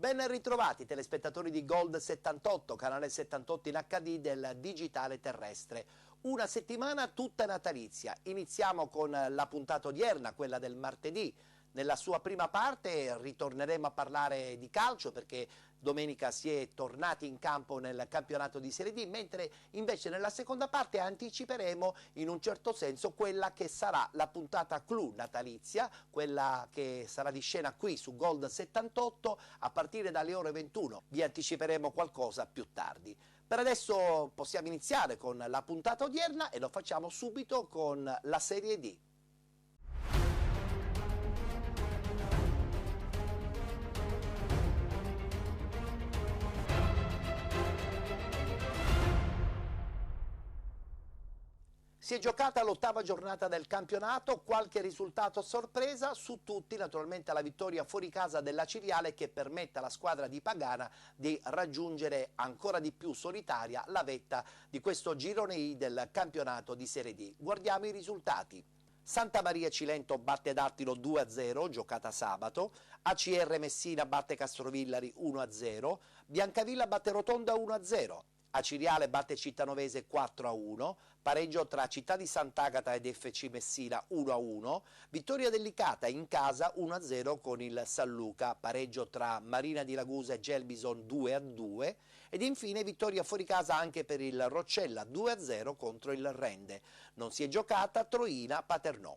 Ben ritrovati telespettatori di Gold 78, canale 78 in HD del digitale terrestre. Una settimana tutta natalizia. Iniziamo con la puntata odierna, quella del martedì. Nella sua prima parte ritorneremo a parlare di calcio perché domenica si è tornati in campo nel campionato di Serie D, mentre invece nella seconda parte anticiperemo in un certo senso quella che sarà la puntata clou natalizia, quella che sarà di scena qui su Gold 78 a partire dalle ore 21. Vi anticiperemo qualcosa più tardi. Per adesso possiamo iniziare con la puntata odierna e lo facciamo subito con la Serie D. Si è giocata l'8ª giornata del campionato, qualche risultato a sorpresa, su tutti naturalmente la vittoria fuori casa della Ciriale che permette alla squadra di Pagana di raggiungere ancora di più solitaria la vetta di questo girone I del campionato di Serie D. Guardiamo i risultati. Santa Maria Cilento batte Dattilo 2-0, giocata sabato, ACR Messina batte Castrovillari 1-0, Biancavilla batte Rotonda 1-0. Aciriale batte Cittanovese 4-1, pareggio tra Città di Sant'Agata ed FC Messina 1-1, vittoria del Licata in casa 1-0 con il San Luca, pareggio tra Marina di Ragusa e Gelbison 2-2 ed infine vittoria fuori casa anche per il Roccella 2-0 contro il Rende. Non si è giocata Troina-Paternò.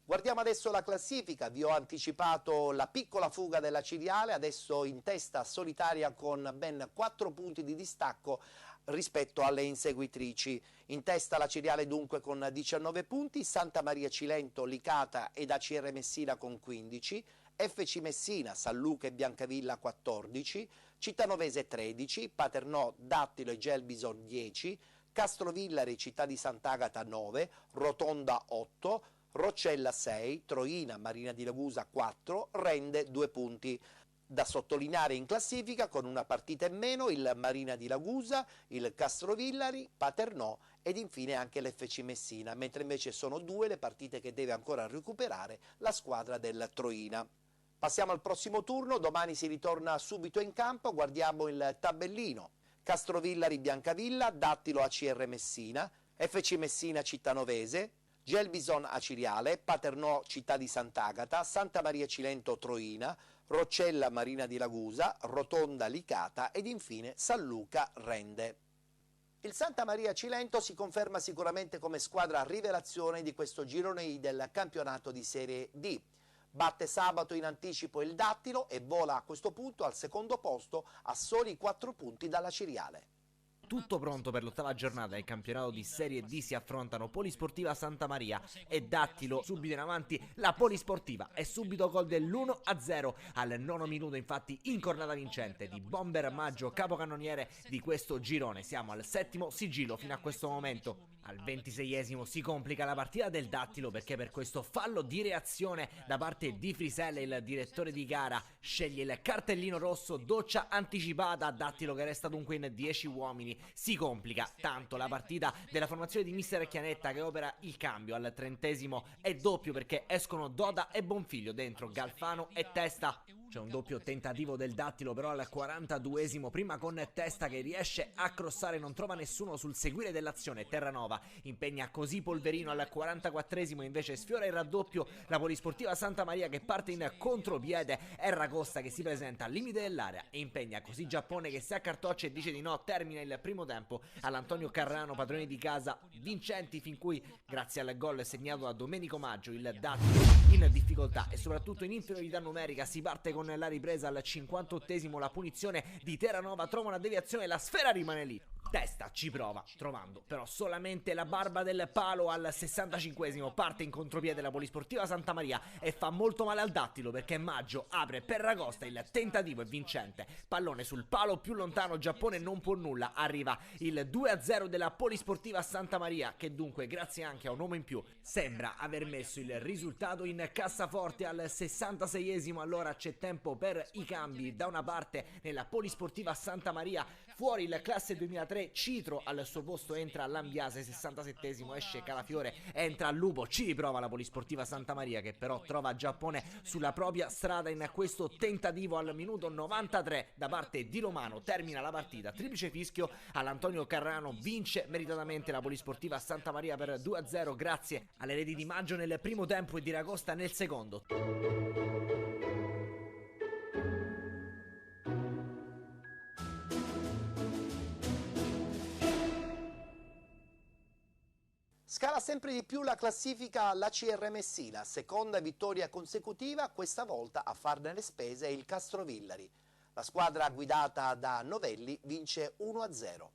Guardiamo adesso la classifica, vi ho anticipato la piccola fuga della Ciriale, adesso in testa solitaria con ben 4 punti di distacco rispetto alle inseguitrici. In testa la Ciriale dunque con 19 punti, Santa Maria Cilento, Licata ed ACR Messina con 15, FC Messina, San Luca e Biancavilla 14, Cittanovese 13, Paternò, Dattilo e Gelbison 10, Castrovillari, Città di Sant'Agata 9, Rotonda 8, Roccella 6, Troina, Marina di Ragusa 4, Rende 2 punti. Da sottolineare in classifica con una partita in meno il Marina di Ragusa, il Castrovillari, Paternò ed infine anche l'FC Messina, mentre invece sono 2 le partite che deve ancora recuperare la squadra del Troina. Passiamo al prossimo turno, domani si ritorna subito in campo, guardiamo il tabellino. Castrovillari Biancavilla, Dattilo ACR Messina, FC Messina Cittanovese, Gelbison Aciriale, Paternò Città di Sant'Agata, Santa Maria Cilento Troina, Roccella Marina di Ragusa, Rotonda Licata ed infine San Luca Rende. Il Santa Maria Cilento si conferma sicuramente come squadra rivelazione di questo girone I del campionato di Serie D. Batte sabato in anticipo il Dattilo e vola a questo punto al secondo posto a soli 4 punti dalla Ciriale. Tutto pronto per l'8ª giornata del campionato di Serie D, si affrontano Polisportiva Santa Maria e Dattilo. Subito in avanti la Polisportiva e subito gol dell'1-0 al 9° minuto, infatti incornata vincente di Bomber Maggio, capocannoniere di questo girone. Siamo al 7° sigillo fino a questo momento. Al 26esimo si complica la partita del Dattilo perché per questo fallo di reazione da parte di Friselle il direttore di gara sceglie il cartellino rosso, doccia anticipata. Dattilo che resta dunque in 10 uomini. Si complica tanto la partita della formazione di mister Chianetta che opera il cambio al 30esimo è doppio perché escono Doda e Bonfiglio, dentro Galfano e Testa. C'è un doppio tentativo del Dattilo però al 42esimo, prima con Testa che riesce a crossare, non trova nessuno sul seguire dell'azione. Terranova impegna così Polverino al 44esimo, invece sfiora il raddoppio la Polisportiva Santa Maria che parte in contropiede. È Ragosta che si presenta al limite dell'area e impegna così Giappone che si accartoccia e dice di no. Termina il primo tempo all'Antonio Carrano, padroni di casa vincenti, fin qui grazie al gol segnato da Domenico Maggio il Dattilo in difficoltà e soprattutto in inferiorità numerica. Si parte con la ripresa al 58esimo, la punizione di Terranova trova una deviazione, la sfera rimane lì. Testa ci prova, trovando però solamente la barba del palo. Al 65esimo parte in contropiede la Polisportiva Santa Maria e fa molto male al Dattilo perché Maggio apre per Ragosta, il tentativo è vincente, pallone sul palo più lontano, Giappone non può nulla, arriva il 2-0 della Polisportiva Santa Maria che dunque grazie anche a un uomo in più sembra aver messo il risultato in cassaforte. Al 66esimo allora c'è tempo per i cambi, da una parte nella Polisportiva Santa Maria fuori il classe 2003 Citro, al suo posto entra Lambiase, 67esimo esce Calafiore, entra Lupo, ci riprova la Polisportiva Santa Maria che però trova Giappone sulla propria strada in questo tentativo. Al minuto 93 da parte di Romano termina la partita, triplice fischio all'Antonio Carrano, vince meritatamente la Polisportiva Santa Maria per 2-0 grazie alle reti di Maggio nel primo tempo e di Racosta nel secondo. Scala sempre di più la classifica la CR Messina, seconda vittoria consecutiva, questa volta a farne le spese è il Castrovillari. La squadra guidata da Novelli vince 1-0.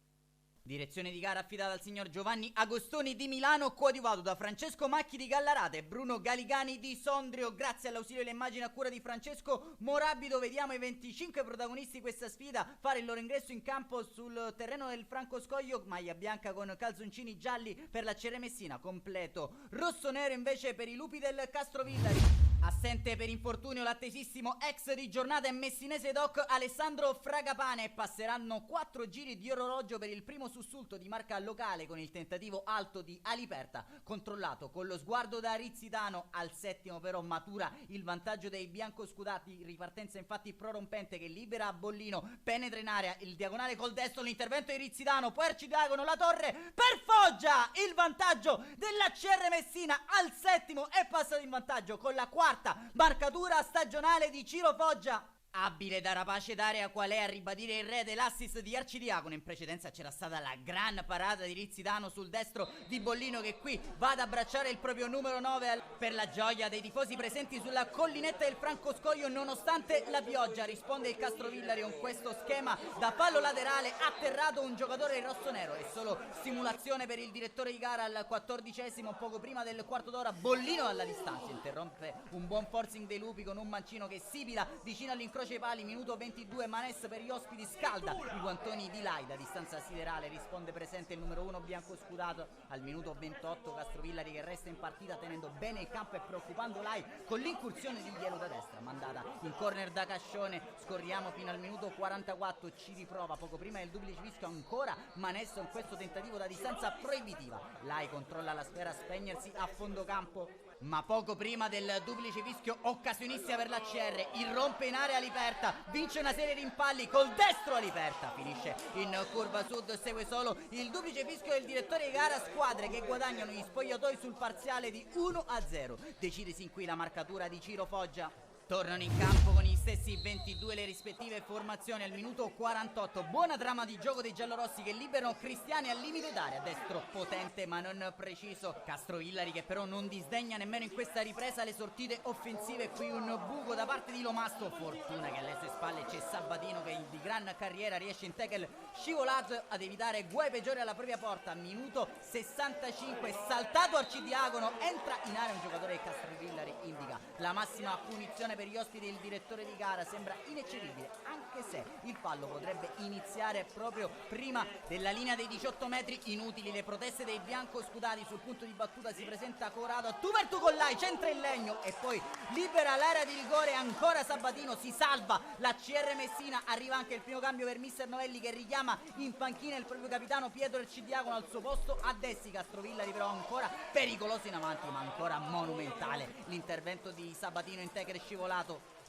Direzione di gara affidata al signor Giovanni Agostoni di Milano, coadiuvato da Francesco Macchi di Gallarate e Bruno Galigani di Sondrio. Grazie all'ausilio delle immagini a cura di Francesco Morabito vediamo i 25 protagonisti di questa sfida fare il loro ingresso in campo sul terreno del Franco Scoglio, maglia bianca con calzoncini gialli per la CR Messina, completo rosso-nero invece per i lupi del Castrovillari. Assente per infortunio l'attesissimo ex di giornata e messinese doc Alessandro Fragapane. Passeranno 4 giri di orologio per il primo sussulto di marca locale con il tentativo alto di Aliperta, controllato con lo sguardo da Rizzitano. Al settimo però matura il vantaggio dei biancoscudati, ripartenza infatti prorompente che libera a Bollino, penetra in area, il diagonale col destro, l'intervento di Rizzitano, poi Arcidiagono, la torre per Foggia, il vantaggio della CR Messina al settimo è passato in vantaggio con la quarta marcatura stagionale di Ciro Foggia. Abile da rapace d'area qual è a ribadire il re dell'assist di Arcidiacono. In precedenza c'era stata la gran parata di Rizzitano sul destro di Bollino che qui va ad abbracciare il proprio numero 9 per la gioia dei tifosi presenti sulla collinetta del Franco Scoglio nonostante la pioggia. Risponde il Castrovillari con questo schema da fallo laterale, atterrato un giocatore rossonero e solo simulazione per il direttore di gara al 14esimo, poco prima del quarto d'ora. Bollino alla distanza interrompe un buon forcing dei lupi con un mancino che sibila vicino all'incrocio ai pali. Minuto 22, Manes per gli ospiti scalda i guantoni di Laida, distanza siderale, risponde presente il numero 1 bianco scudato. Al minuto 28 Castrovillari che resta in partita tenendo bene il campo e preoccupando Lai con l'incursione di Ielo da destra mandata in corner da Cascione. Scorriamo fino al minuto 44, ci riprova poco prima del duplice fischio ancora Manes con questo tentativo da distanza proibitiva. Lai controlla la sfera a spegnersi a fondo campo, ma poco prima del duplice fischio occasionissima per la CR, irrompe in area Aliperta, vince una serie di impalli col destro Aliperta, finisce in curva sud, segue solo il duplice fischio del direttore di gara, squadre che guadagnano gli spogliatoi sul parziale di 1-0. Decide sin qui la marcatura di Ciro Foggia. Tornano in campo con gli stessi 22 le rispettive formazioni al minuto 48. Buona trama di gioco dei giallorossi che liberano Cristiani al limite d'area, destro potente ma non preciso. Castrovillari che però non disdegna nemmeno in questa ripresa le sortite offensive. Qui un buco da parte di Lomasto, fortuna che alle sue spalle c'è Sabatino che di gran carriera riesce in tackle scivolato ad evitare guai peggiori alla propria porta. Minuto 65, saltato Arcidiagono, entra in area un giocatore del Castrovillari, indica la massima punizione per gli ospiti. Il direttore di gara sembra ineccepibile, anche se il fallo potrebbe iniziare proprio prima della linea dei 18 metri. Inutili le proteste dei biancoscudati, sul punto di battuta si presenta Corrado, tu per tu con Lai, centra il legno e poi libera l'area di rigore. Ancora Sabatino, si salva la CR Messina, arriva anche il primo cambio per mister Novelli che richiama in panchina il proprio capitano Pietro Arcidiacono al suo posto a destra. Castrovillari però ancora pericoloso in avanti, ma ancora monumentale l'intervento di Sabatino in tackle scivolato.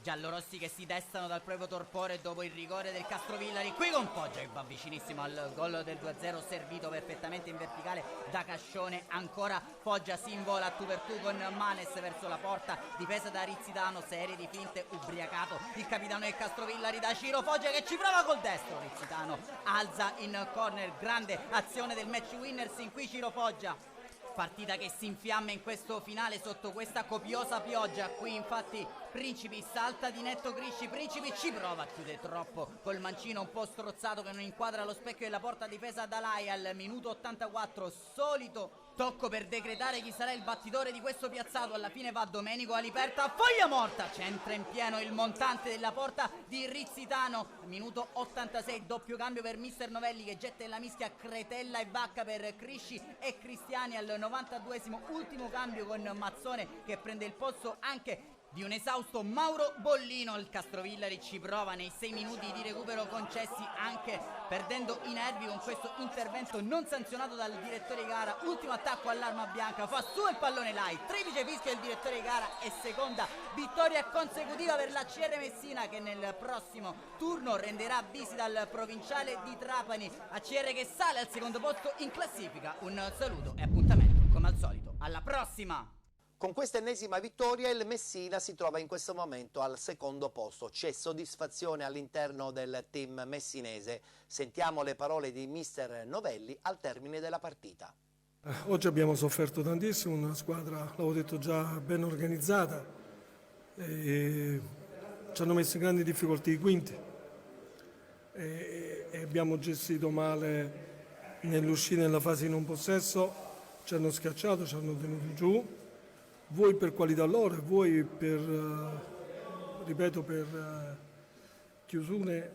Giallorossi che si destano dal proprio torpore dopo il rigore del Castrovillari. Qui con Foggia che va vicinissimo al gol del 2-0, servito perfettamente in verticale da Cascione. Ancora Foggia si invola a tu per tu con Manes verso la porta, difesa da Rizzitano, serie di finte, ubriacato il capitano del Castrovillari da Ciro Foggia che ci prova col destro. Rizzitano alza in corner, grande azione del match winner sin qui Ciro Foggia. Partita che si infiamma in questo finale sotto questa copiosa pioggia. Qui infatti Principi salta di netto Grisci, Principi ci prova a chiudere troppo col mancino un po' strozzato che non inquadra lo specchio della porta difesa da Lai. Al minuto 84 solito tocco per decretare chi sarà il battitore di questo piazzato. Alla fine va Domenico Aliperta, foglia morta, centra in pieno il montante della porta di Rizzitano. Minuto 86, doppio cambio per mister Novelli che getta in la mischia Cretella e Vacca per Crisci e Cristiani. Al 92esimo ultimo cambio con Mazzone che prende il posto anche di un esausto Mauro Bollino. Il Castrovillari ci prova nei 6 minuti di recupero concessi, anche perdendo i nervi con questo intervento non sanzionato dal direttore di gara. Ultimo attacco all'arma bianca, fa su il pallone Lai, triplice fischio del direttore di gara e seconda vittoria consecutiva per la CR Messina, che nel prossimo turno renderà visita al provinciale di Trapani. ACR che sale al secondo posto in classifica. Un saluto e appuntamento come al solito alla prossima. Con questa ennesima vittoria il Messina si trova in questo momento al secondo posto. C'è soddisfazione all'interno del team messinese. Sentiamo le parole di mister Novelli al termine della partita. Oggi abbiamo sofferto tantissimo, una squadra, l'avevo detto già, ben organizzata, e ci hanno messo in grandi difficoltà i quinti e abbiamo gestito male nell'uscita nella fase di non possesso, ci hanno schiacciato, ci hanno tenuto giù, vuoi per qualità loro, vuoi per, ripeto, per chiusure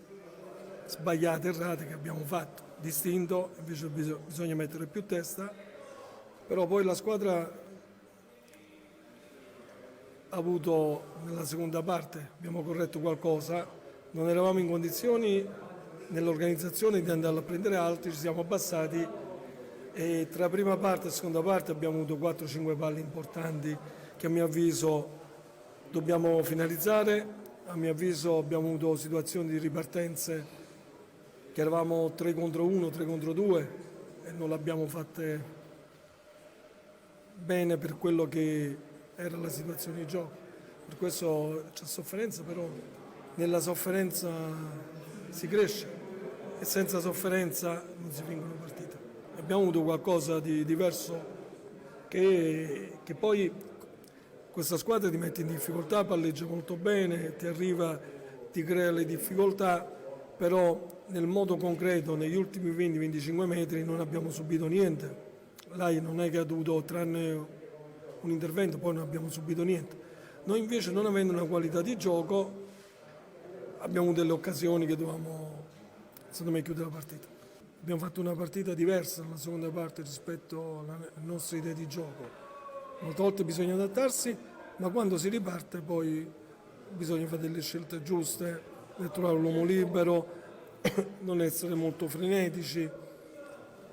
sbagliate, errate che abbiamo fatto, distinto, invece bisogna mettere più testa, però poi la squadra ha avuto nella seconda parte, abbiamo corretto qualcosa, non eravamo in condizioni nell'organizzazione di andare a prendere altri, ci siamo abbassati e tra prima parte e seconda parte abbiamo avuto 4-5 palle importanti che a mio avviso dobbiamo finalizzare, a mio avviso abbiamo avuto situazioni di ripartenze che eravamo 3 contro 1, 3 contro 2 e non l'abbiamo fatte bene per quello che era la situazione di gioco. Per questo c'è sofferenza, però nella sofferenza si cresce e senza sofferenza non si vincono partite. Abbiamo avuto qualcosa di diverso che poi questa squadra ti mette in difficoltà, palleggia molto bene, ti arriva, ti crea le difficoltà, però nel modo concreto negli ultimi 20-25 metri non abbiamo subito niente. Lei non è che ha dovuto, tranne un intervento, poi non abbiamo subito niente. Noi invece, non avendo una qualità di gioco, abbiamo delle occasioni che dovevamo, secondo me, chiudere la partita. Abbiamo fatto una partita diversa nella seconda parte rispetto alle nostre idee di gioco. Molte volte bisogna adattarsi, ma quando si riparte poi bisogna fare delle scelte giuste, trovare l'uomo libero, non essere molto frenetici,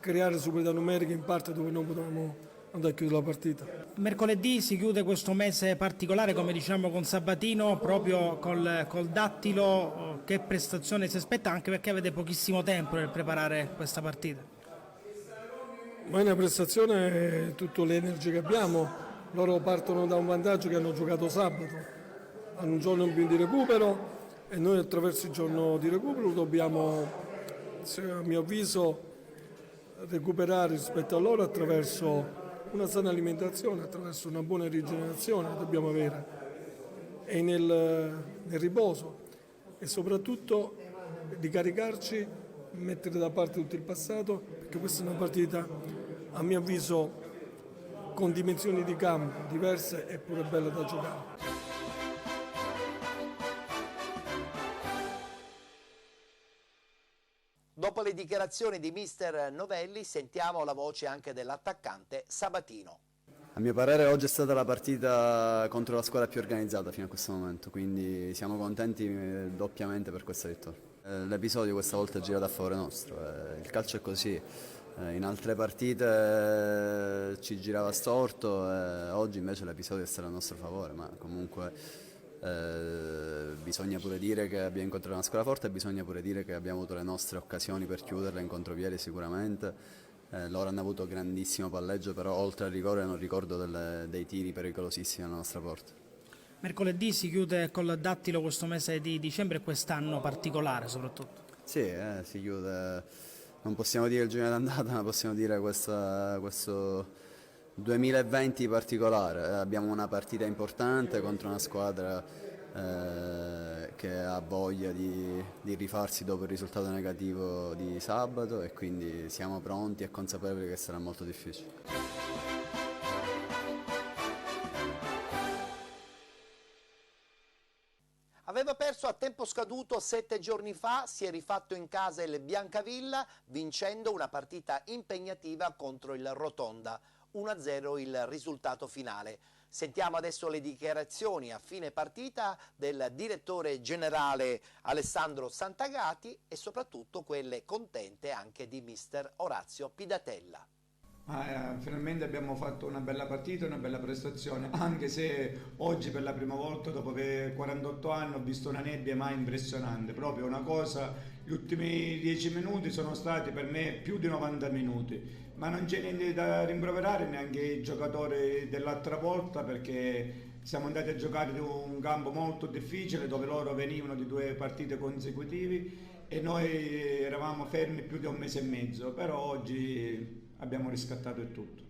creare superiorità numerica in parte dove non potevamo andare a chiudere la partita. Mercoledì si chiude questo mese particolare, come diciamo, con Sabatino, proprio col Dattilo. Che prestazione si aspetta, anche perché avete pochissimo tempo per preparare questa partita? Ma è una prestazione, tutte le energie che abbiamo, loro partono da un vantaggio che hanno giocato sabato, hanno un giorno in più di recupero e noi attraverso il giorno di recupero dobbiamo, a mio avviso, recuperare rispetto a loro attraverso una sana alimentazione, attraverso una buona rigenerazione che dobbiamo avere e nel riposo e soprattutto ricaricarci, mettere da parte tutto il passato, perché questa è una partita a mio avviso con dimensioni di campo diverse e pure bella da giocare. Dopo le dichiarazioni di mister Novelli sentiamo la voce anche dell'attaccante Sabatino. A mio parere oggi è stata la partita contro la squadra più organizzata fino a questo momento, quindi siamo contenti doppiamente per questa vittoria. L'episodio questa volta è girato a favore nostro, il calcio è così, in altre partite ci girava storto, oggi invece l'episodio è stato a nostro favore, ma comunque bisogna pure dire che abbiamo incontrato una squadra forte e bisogna pure dire che abbiamo avuto le nostre occasioni per chiuderla in contropiede sicuramente. Loro hanno avuto grandissimo palleggio, però oltre al rigore non ricordo dei tiri pericolosissimi alla nostra porta. Mercoledì si chiude col Dattilo questo mese di dicembre e quest'anno particolare soprattutto. Sì, si chiude, non possiamo dire il giugno d'andata, ma possiamo dire questo 2020 particolare. Abbiamo una partita importante contro una squadra che ha voglia di rifarsi dopo il risultato negativo di sabato e quindi siamo pronti e consapevoli che sarà molto difficile. Aveva perso a tempo scaduto 7 giorni fa, si è rifatto in casa il Biancavilla vincendo una partita impegnativa contro il Rotonda. 1-0 il risultato finale. Sentiamo adesso le dichiarazioni a fine partita del direttore generale Alessandro Santagati e soprattutto quelle contente anche di mister Orazio Pidatella. Finalmente abbiamo fatto una bella partita, una bella prestazione, anche se oggi per la prima volta dopo 48 anni ho visto una nebbia mai impressionante, proprio una cosa, gli ultimi 10 minuti sono stati per me più di 90 minuti, ma non c'è niente da rimproverare neanche i giocatori dell'altra volta, perché siamo andati a giocare in un campo molto difficile dove loro venivano di 2 partite consecutive e noi eravamo fermi più di 1 mese e mezzo, però oggi abbiamo riscattato il tutto.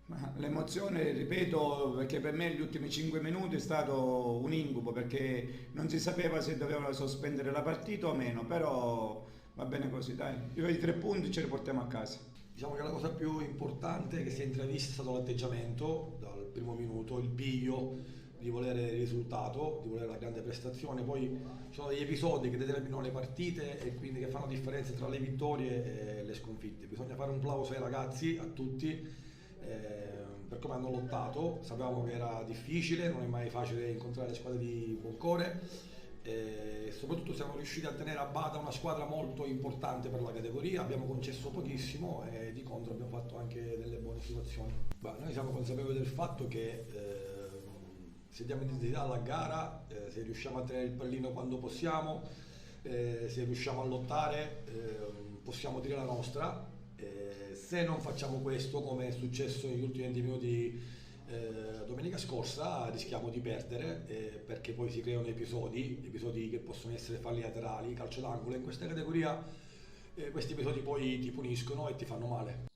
Ma l'emozione, ripeto, perché per me gli ultimi 5 minuti è stato un incubo, perché non si sapeva se dovevano sospendere la partita o meno, però va bene così, dai. Io i 3 punti ce li portiamo a casa. Diciamo che la cosa più importante che si è intravista è stato l'atteggiamento dal primo minuto, il piglio di volere il risultato, di volere la grande prestazione. Poi ci sono degli episodi che determinano le partite e quindi che fanno differenza tra le vittorie e le sconfitte. Bisogna fare un plauso ai ragazzi, a tutti, per come hanno lottato. Sapevamo che era difficile, non è mai facile incontrare le squadre di buon cuore e soprattutto siamo riusciti a tenere a bada una squadra molto importante per la categoria. Abbiamo concesso pochissimo e di contro abbiamo fatto anche delle buone situazioni. Noi siamo consapevoli del fatto che se diamo identità alla gara, se riusciamo a tenere il pallino quando possiamo, se riusciamo a lottare, possiamo dire la nostra. Se non facciamo questo, come è successo negli ultimi 20 minuti domenica scorsa, rischiamo di perdere, perché poi si creano episodi che possono essere falli laterali, calcio d'angolo. In questa categoria questi episodi poi ti puniscono e ti fanno male.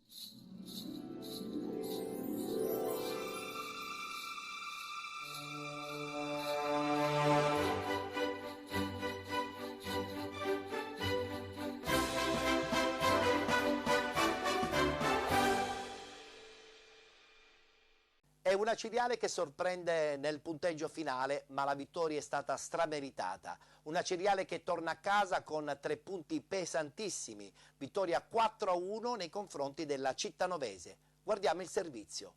È una Ciriale che sorprende nel punteggio finale, ma la vittoria è stata strameritata. Una Ciriale che torna a casa con 3 punti pesantissimi, vittoria 4-1 nei confronti della Cittanovese. Guardiamo il servizio.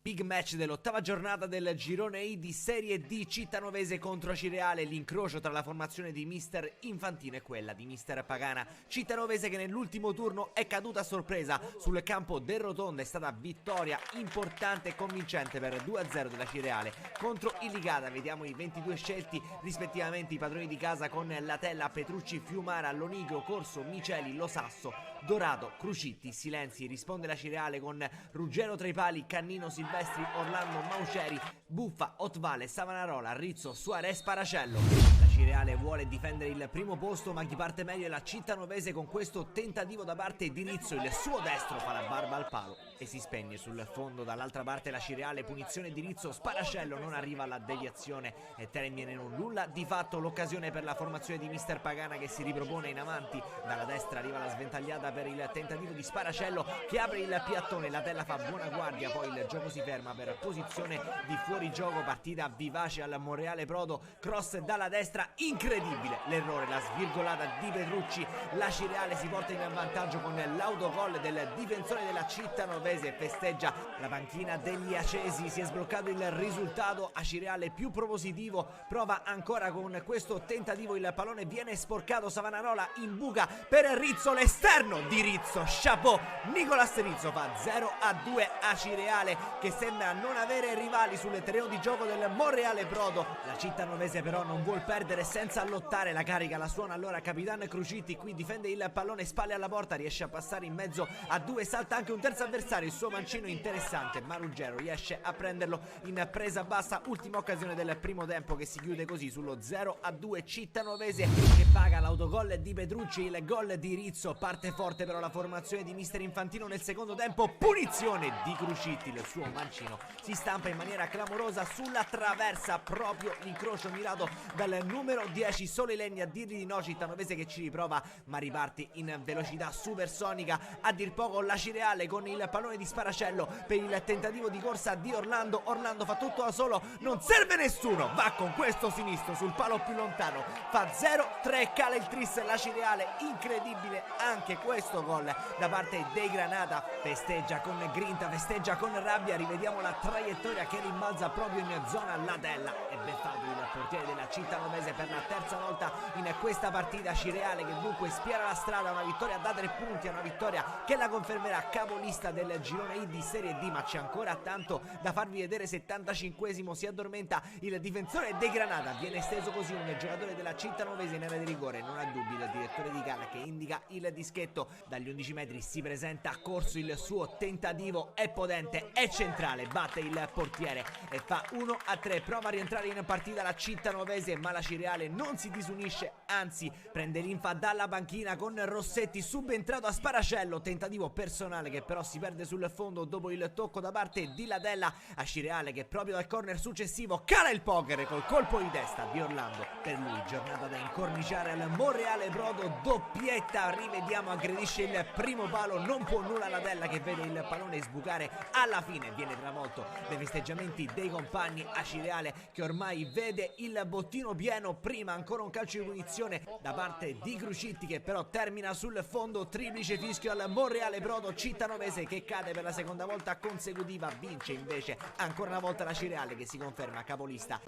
Big match dell'8ª giornata del girone I di Serie D, Cittanovese contro Cireale, l'incrocio tra la formazione di mister Infantino e quella di mister Pagana. Cittanovese che nell'ultimo turno è caduta a sorpresa sul campo del Rotonda, è stata vittoria importante e convincente per 2-0 della Cireale contro il Licata. Vediamo i 22 scelti rispettivamente, i padroni di casa con Latella, Petrucci, Fiumara, Lonigro, Corso, Miceli, Losasso, Dorato, Crucitti, Silenzi. Risponde la Cireale con Ruggero tra i pali, Cannino, Silvestri, Orlando, Mauceri, Buffa, Otvale, Savanarola, Rizzo, Suarez, Paracello. La Cireale vuole difendere il primo posto, ma chi parte meglio è la Cittanovese con questo tentativo da parte di Rizzo. Il suo destro fa la barba al palo e si spegne sul fondo. Dall'altra parte la Cireale, punizione di Rizzo, Sparacello non arriva alla deviazione e termina in un nulla. Di fatto l'occasione per la formazione di mister Pagana che si ripropone in avanti. Dalla destra arriva la sventagliata per il tentativo di Sparacello che apre il piattone, la Tella fa buona guardia, poi il gioco si ferma per posizione di fuorigioco. Partita vivace al Monreale Prodo, cross dalla destra, incredibile l'errore, la svirgolata di Petrucci. La Cireale si porta in vantaggio con l'autogol del difensore della Cittanovese, festeggia la panchina degli Acesi, si è sbloccato il risultato. A Cireale più propositivo, prova ancora con questo tentativo, il pallone viene sporcato, Savanarola in buca per Rizzo, l'esterno di Rizzo, chapeau, Nicolas Rizzo fa 0-2 a Cireale che sembra non avere rivali sul terreno di gioco del Monreale Prodo. La Cittanovese però non vuol perdere senza lottare, la carica la suona allora Capitan Crucitti, qui difende il pallone, spalle alla porta, riesce a passare in mezzo a 2, salta anche un terzo avversario, il suo mancino interessante, ma Ruggero riesce a prenderlo in presa bassa. Ultima occasione del primo tempo che si chiude così sullo 0-2, Cittanovese che paga l'autogol di Petrucci, il gol di Rizzo. Parte forte però la formazione di mister Infantino nel secondo tempo, punizione di Crucitti, il suo mancino si stampa in maniera clamorosa sulla traversa, proprio l'incrocio mirato dal numero 10 Soleileni a dirgli di no. Cittanovese che ci riprova ma riparte in velocità supersonica, a dir poco la Cireale con il pallone di Sparacello per il tentativo di corsa di Orlando fa tutto da solo, non serve nessuno, va con questo sinistro sul palo più lontano, fa 0-3, cala il tris la Cireale, incredibile anche questo gol da parte dei Granata. Festeggia con grinta, festeggia con rabbia, rivediamo la traiettoria che rimbalza rimbalza proprio in zona Ladella e beffato il portiere della Cittanovese per la terza volta in questa partita. Cireale che dunque spiera la strada, una vittoria da 3 punti, una vittoria che la confermerà capolista del girone I di Serie D, ma c'è ancora tanto da farvi vedere. 75esimo, si addormenta il difensore De Granata, viene esteso così un giocatore della Cittanovese in area di rigore, non ha dubbi il direttore di gara che indica il dischetto. Dagli 11 metri si presenta a corso, il suo tentativo è potente, è centrale, batte il portiere e fa 1-3. Prova a rientrare in partita la Cittanovese, ma la Cireale non si disunisce, anzi prende l'infa dalla panchina con Rossetti subentrato a sparacello, tentativo personale che però si perde sul fondo dopo il tocco da parte di Ladella a Cireale, che proprio dal corner successivo cala il poker col colpo di testa di Orlando. Per lui giornata da incorniciare al Monreale Brodo, doppietta, rivediamo, aggredisce il primo palo, non può nulla Ladella che vede il pallone sbucare, alla fine viene travolto dai festeggiamenti dei compagni a Cireale che ormai vede il bottino pieno. Prima ancora un calcio di punizione da parte di Crucitti che però termina sul fondo, triplice fischio al Monreale Brodo. Cittanovese che cade per la seconda volta consecutiva, vince invece ancora una volta la Cireale che si conferma capolista.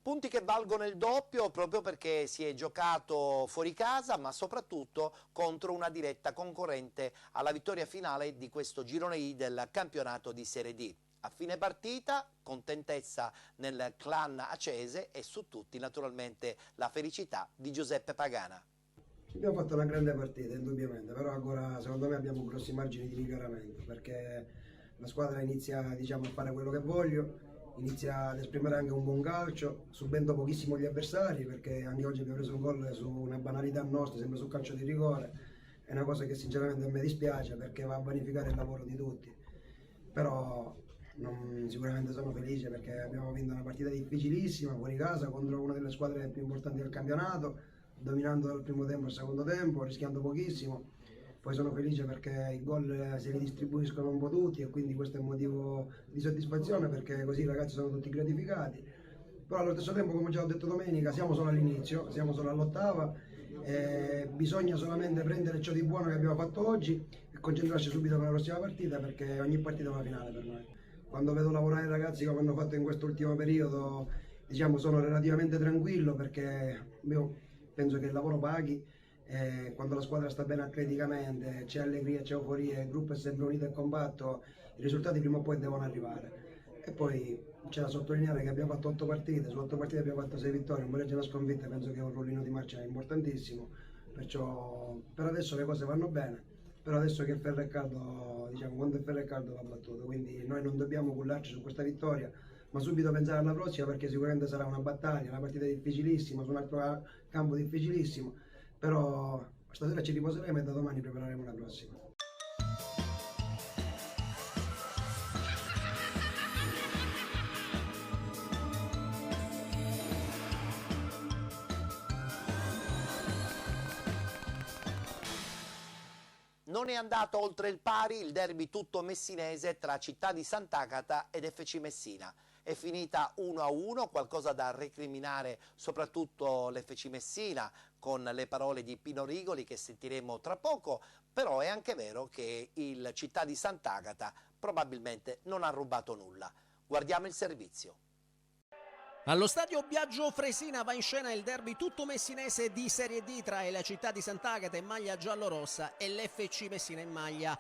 Punti che valgono il doppio proprio perché si è giocato fuori casa, ma soprattutto contro una diretta concorrente alla vittoria finale di questo girone I del campionato di Serie D. A fine partita, contentezza nel clan acese e su tutti naturalmente la felicità di Giuseppe Pagana. Abbiamo fatto una grande partita, indubbiamente, però ancora secondo me abbiamo grossi margini di miglioramento perché la squadra inizia, diciamo, a fare quello che voglio, inizia ad esprimere anche un buon calcio, subendo pochissimo gli avversari perché anche oggi abbiamo preso un gol su una banalità nostra, sempre sul calcio di rigore. È una cosa che sinceramente a me dispiace perché va a vanificare il lavoro di tutti, però sicuramente sono felice perché abbiamo vinto una partita difficilissima fuori casa contro una delle squadre più importanti del campionato, dominando dal primo tempo al secondo tempo, rischiando pochissimo. Poi sono felice perché i gol si ridistribuiscono un po' tutti e quindi questo è un motivo di soddisfazione perché così i ragazzi sono tutti gratificati. Però allo stesso tempo, come già ho detto domenica, siamo solo all'inizio, siamo solo all'8ª, bisogna solamente prendere ciò di buono che abbiamo fatto oggi e concentrarci subito per la prossima partita perché ogni partita è una finale per noi. Quando vedo lavorare i ragazzi come hanno fatto in quest'ultimo periodo, diciamo, sono relativamente tranquillo perché io penso che il lavoro paghi. Quando la squadra sta bene atleticamente, c'è allegria, c'è euforia, il gruppo è sempre unito e compatto, i risultati prima o poi devono arrivare. E poi c'è da sottolineare che abbiamo fatto 8 partite, su 8 partite abbiamo fatto 6 vittorie, un pareggio e una sconfitta, penso che è un rollino di marcia importantissimo, perciò per adesso le cose vanno bene, però adesso che il ferro è caldo, diciamo, quando il ferro è caldo va battuto, quindi noi non dobbiamo cullarci su questa vittoria, ma subito pensare alla prossima perché sicuramente sarà una battaglia, una partita difficilissima, su un altro campo difficilissimo. Però stasera ci riposeremo e da domani prepareremo la prossima. Non è andato oltre il pari il derby tutto messinese tra Città di Sant'Agata ed FC Messina. È finita 1-1, qualcosa da recriminare soprattutto l'FC Messina con le parole di Pino Rigoli che sentiremo tra poco, però è anche vero che il Città di Sant'Agata probabilmente non ha rubato nulla. Guardiamo il servizio. Allo stadio Biagio Fresina va in scena il derby tutto messinese di Serie D tra il Città di Sant'Agata in maglia giallorossa e l'FC Messina in maglia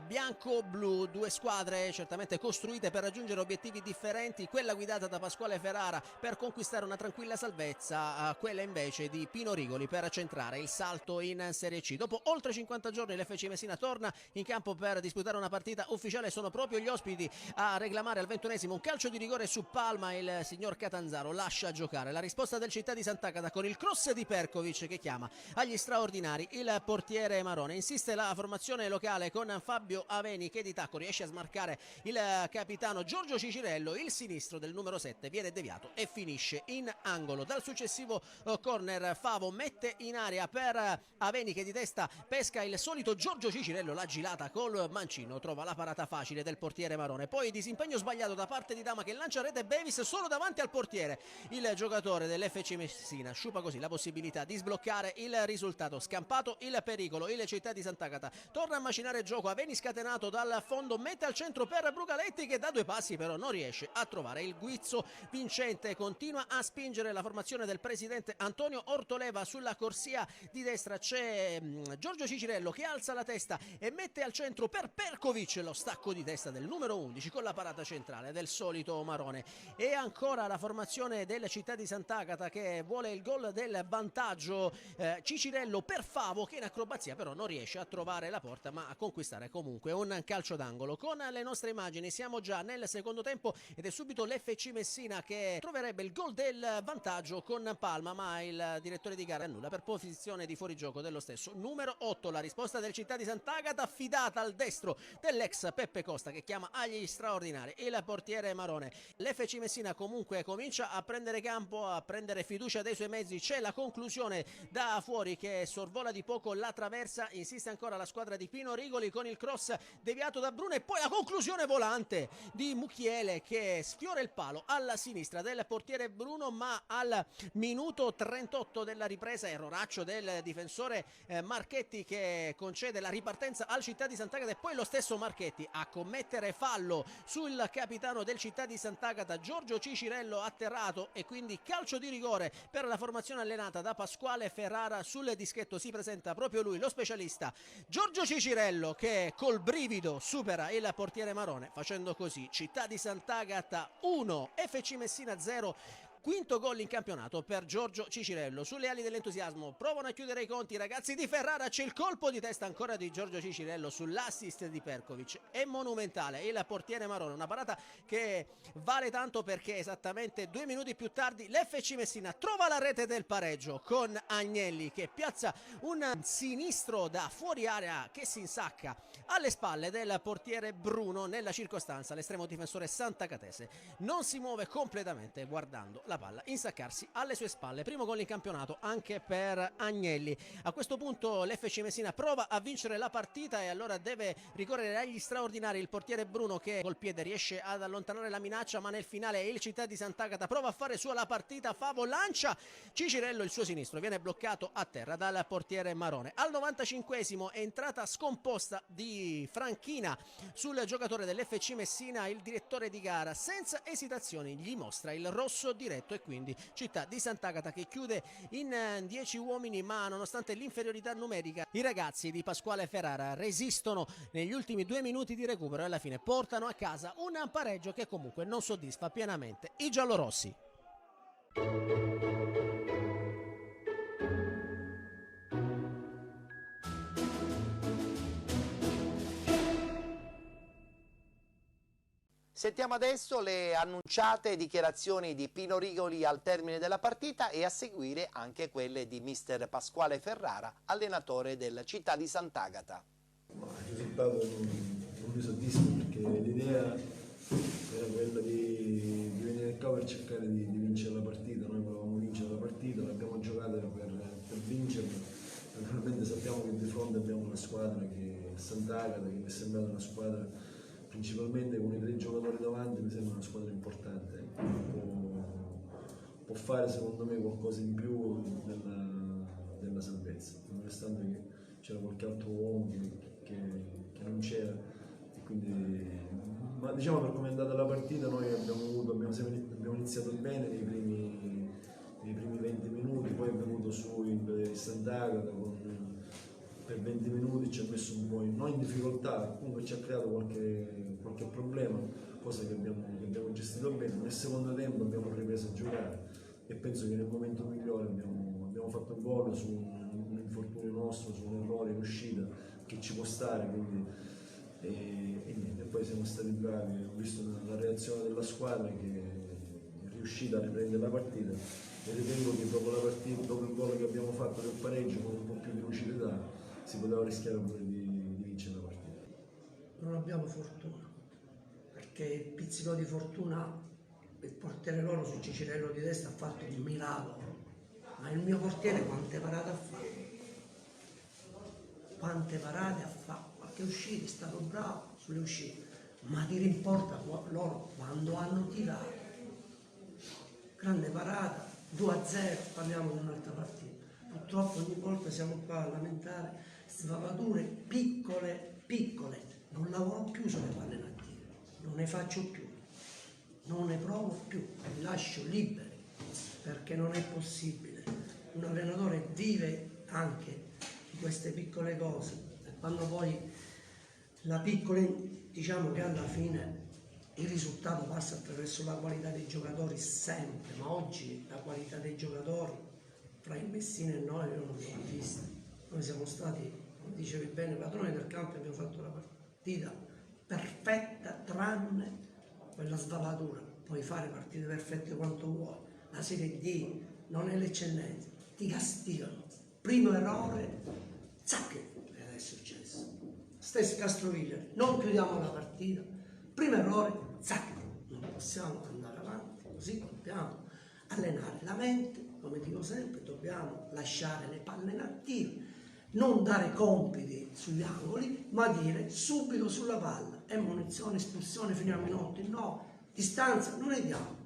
bianco-blu. Due squadre certamente costruite per raggiungere obiettivi differenti, quella guidata da Pasquale Ferrara per conquistare una tranquilla salvezza, quella invece di Pino Rigoli per centrare il salto in Serie C. Dopo oltre 50 giorni l'FC Messina torna in campo per disputare una partita ufficiale, sono proprio gli ospiti a reclamare al 21esimo un calcio di rigore su Palma, il signor Catanzaro lascia giocare. La risposta del Città di Sant'Agata con il cross di Perkovic che chiama agli straordinari il portiere Marone. Insiste la formazione locale con Fabio Aveni che di tacco riesce a smarcare il capitano Giorgio Cicirello. Il sinistro del numero 7 viene deviato e finisce in angolo. Dal successivo corner Favo mette in aria per Aveni che di testa pesca il solito Giorgio Cicirello, la girata col mancino trova la parata facile del portiere Marone. Poi disimpegno sbagliato da parte di Dama che lancia rete Bevis solo davanti al portiere. portiere il giocatore dell'FC Messina, sciupa così la possibilità di sbloccare il risultato. Scampato il pericolo, il Città di Sant'Agata torna a macinare gioco, Aveni scatenato dal fondo, mette al centro per Brugaletti che da 2 passi però non riesce a trovare il guizzo vincente. Continua a spingere la formazione del presidente Antonio Ortoleva. Sulla corsia di destra c'è Giorgio Cicirello che alza la testa e mette al centro per Perkovic, lo stacco di testa del numero 11 con la parata centrale del solito Marone. E ancora la formazione della Città di Sant'Agata che vuole il gol del vantaggio, Cicirello per Favo che in acrobazia però non riesce a trovare la porta ma a conquistare comunque un calcio d'angolo. Con le nostre immagini siamo già nel secondo tempo ed è subito l'FC Messina che troverebbe il gol del vantaggio con Palma, ma il direttore di gara annulla per posizione di fuorigioco dello stesso numero 8. La risposta del Città di Sant'Agata affidata al destro dell'ex Peppe Costa che chiama agli straordinari il portiere Marone. L'FC Messina comunque comincia a prendere campo, a prendere fiducia dei suoi mezzi. C'è la conclusione da fuori che sorvola di poco la traversa, insiste ancora la squadra di Pino Rigoli con il cross deviato da Bruno e poi la conclusione volante di Mucchiele che sfiora il palo alla sinistra del portiere Bruno, ma al minuto 38 della ripresa erroraccio del difensore Marchetti che concede la ripartenza al Città di Sant'Agata e poi lo stesso Marchetti a commettere fallo sul capitano del Città di Sant'Agata Giorgio Cicirello, atterrato, e quindi calcio di rigore per la formazione allenata da Pasquale Ferrara. Sul dischetto si presenta proprio lui, lo specialista Giorgio Cicirello, che col brivido supera il portiere Marone facendo così Città di Sant'Agata 1 FC Messina 0. Quinto gol in campionato per Giorgio Cicirello. Sulle ali dell'entusiasmo provano a chiudere i conti i ragazzi di Ferrara. C'è il colpo di testa ancora di Giorgio Cicirello sull'assist di Perkovic. È monumentale il portiere Marone, una parata che vale tanto perché esattamente 2 minuti più tardi l'FC Messina trova la rete del pareggio con Agnelli che piazza un sinistro da fuori area che si insacca alle spalle del portiere Bruno. Nella circostanza l'estremo difensore sant'agatese non si muove completamente guardando la palla insaccarsi alle sue spalle. Primo gol in campionato anche per Agnelli. A questo punto l'FC Messina prova a vincere la partita e allora deve ricorrere agli straordinari il portiere Bruno che col piede riesce ad allontanare la minaccia, ma nel finale il Città di Sant'Agata prova a fare sua la partita. Favo lancia Cicirello, il suo sinistro viene bloccato a terra dal portiere Marone. Al 95esimo entrata scomposta di Franchina sul giocatore dell'FC Messina. Il direttore di gara senza esitazioni gli mostra il rosso diretto e quindi Città di Sant'Agata che chiude in 10 uomini, ma nonostante l'inferiorità numerica i ragazzi di Pasquale Ferrara resistono negli ultimi 2 minuti di recupero e alla fine portano a casa un pareggio che comunque non soddisfa pienamente i giallorossi. Sentiamo adesso le annunciate dichiarazioni di Pino Rigoli al termine della partita e a seguire anche quelle di mister Pasquale Ferrara, allenatore del Città di Sant'Agata. Il risultato non mi soddisfa perché l'idea era quella di venire in campo e cercare di vincere la partita. Noi volevamo vincere la partita, l'abbiamo giocata per vincerla. Naturalmente sappiamo che di fronte abbiamo una squadra che è Sant'Agata, che mi è sembrata una squadra principalmente con i 3 giocatori davanti, mi sembra una squadra importante, può fare secondo me qualcosa in più della salvezza, nonostante che c'era qualche altro uomo che non c'era, e quindi, ma diciamo per come è andata la partita noi abbiamo iniziato bene nei primi 20 minuti, poi è venuto su il Sant'Agata per 20 minuti, ci ha messo un po' non in difficoltà, comunque ci ha creato qualche problema, cosa che abbiamo gestito bene. Nel secondo tempo abbiamo ripreso a giocare e penso che nel momento migliore abbiamo fatto il gol su un infortunio nostro, su un errore in uscita che ci può stare, quindi, e niente, poi siamo stati bravi, ho visto la reazione della squadra che è riuscita a riprendere la partita e ritengo che dopo la partita, dopo il gol che abbiamo fatto del pareggio con un po' più di lucidità si poteva rischiare pure di vincere la partita. Non abbiamo fortuna, perché il pizzico di fortuna il portiere loro su Cicirello di destra ha fatto un miracolo, ma il mio portiere quante parate ha fatto? Quante parate ha fatto? Qualche uscita, è stato bravo sulle uscite, ma ti rimporta loro quando hanno tirato. grande parata, 2-0, parliamo di un'altra partita. Purtroppo ogni volta siamo qua a lamentare sbavature piccole, non lavoro più sulle palle inattive, non ne faccio più, non ne provo più, li lascio liberi, perché non è possibile. Un allenatore vive anche di queste piccole cose, e quando poi la piccola, diciamo che alla fine il risultato passa attraverso la qualità dei giocatori sempre, ma oggi la qualità dei giocatori fra il Messina e noi io non l'ho vista. Noi siamo stati, come dicevi bene, padroni del campo, abbiamo fatto la partita perfetta tranne quella sbavatura. Puoi fare partite perfette quanto vuoi, la Serie D non è l'eccellenza, ti castigano. Primo errore, zac, ed è successo. Stessi Castroviglia, non chiudiamo la partita, primo errore, zac, non possiamo andare avanti, così dobbiamo allenare la mente, come dico sempre, dobbiamo lasciare le palle inattive, non dare compiti sugli angoli, ma dire subito sulla palla, è munizione, espulsione, fino a minuti, no, distanza, non ne diamo.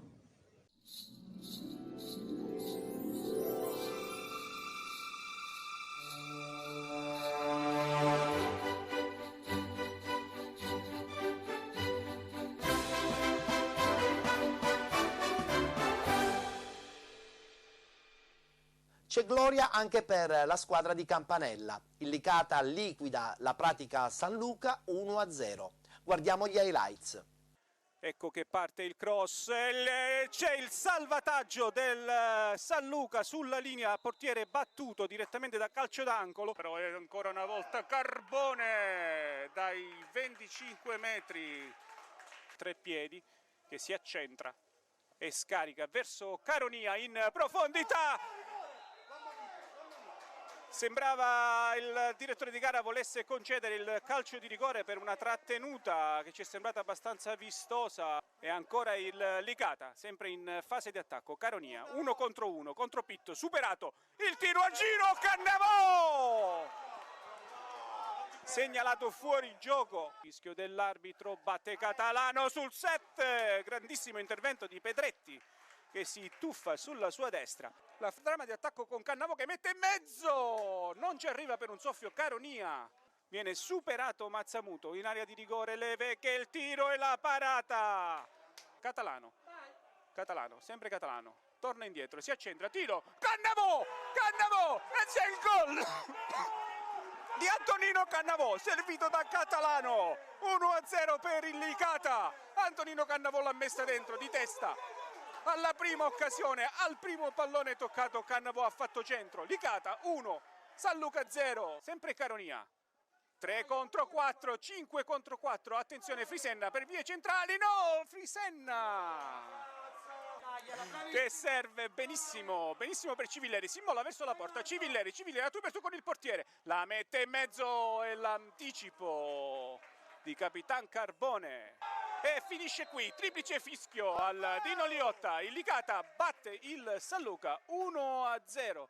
C'è gloria anche per la squadra di Campanella. Il Licata liquida la Pratica San Luca 1-0. Guardiamo gli highlights. Ecco che parte il cross, c'è il salvataggio del San Luca sulla linea, portiere battuto direttamente da calcio d'angolo, però è ancora una volta Carbone dai 25 metri, tre piedi, che si accentra e scarica verso Caronia in profondità. Sembrava il direttore di gara volesse concedere il calcio di rigore per una trattenuta che ci è sembrata abbastanza vistosa. E ancora il Licata, sempre in fase di attacco. Caronia, 1 contro 1, contro Pitto, superato, il tiro a giro, Cannavò! Segnalato fuori gioco, rischio dell'arbitro, batte Catalano sul set, grandissimo intervento di Pedretti che si tuffa sulla sua destra. La trama di attacco con Cannavò che mette in mezzo, non ci arriva per un soffio Caronia, viene superato Mazzamuto in area di rigore, Levecche, il tiro e la parata. Catalano, sempre Catalano, torna indietro, si accentra, tiro, Cannavò e c'è il gol di Antonino Cannavò, servito da Catalano, 1-0 per il Licata. Antonino Cannavò l'ha messa dentro di testa. Alla prima occasione, al primo pallone toccato, Cannavò ha fatto centro. Licata 1, San Luca 0, sempre Caronia. 3 contro 4, 5 contro 4, attenzione Frisenna per vie centrali, no, Frisenna! Che serve benissimo per Civilleri, si molla verso la porta, Civilleri ha tutto con il portiere, la mette in mezzo e l'anticipo di Capitan Carbone. E finisce qui, triplice fischio al Dino Liotta, il Licata batte il San Luca 1-0.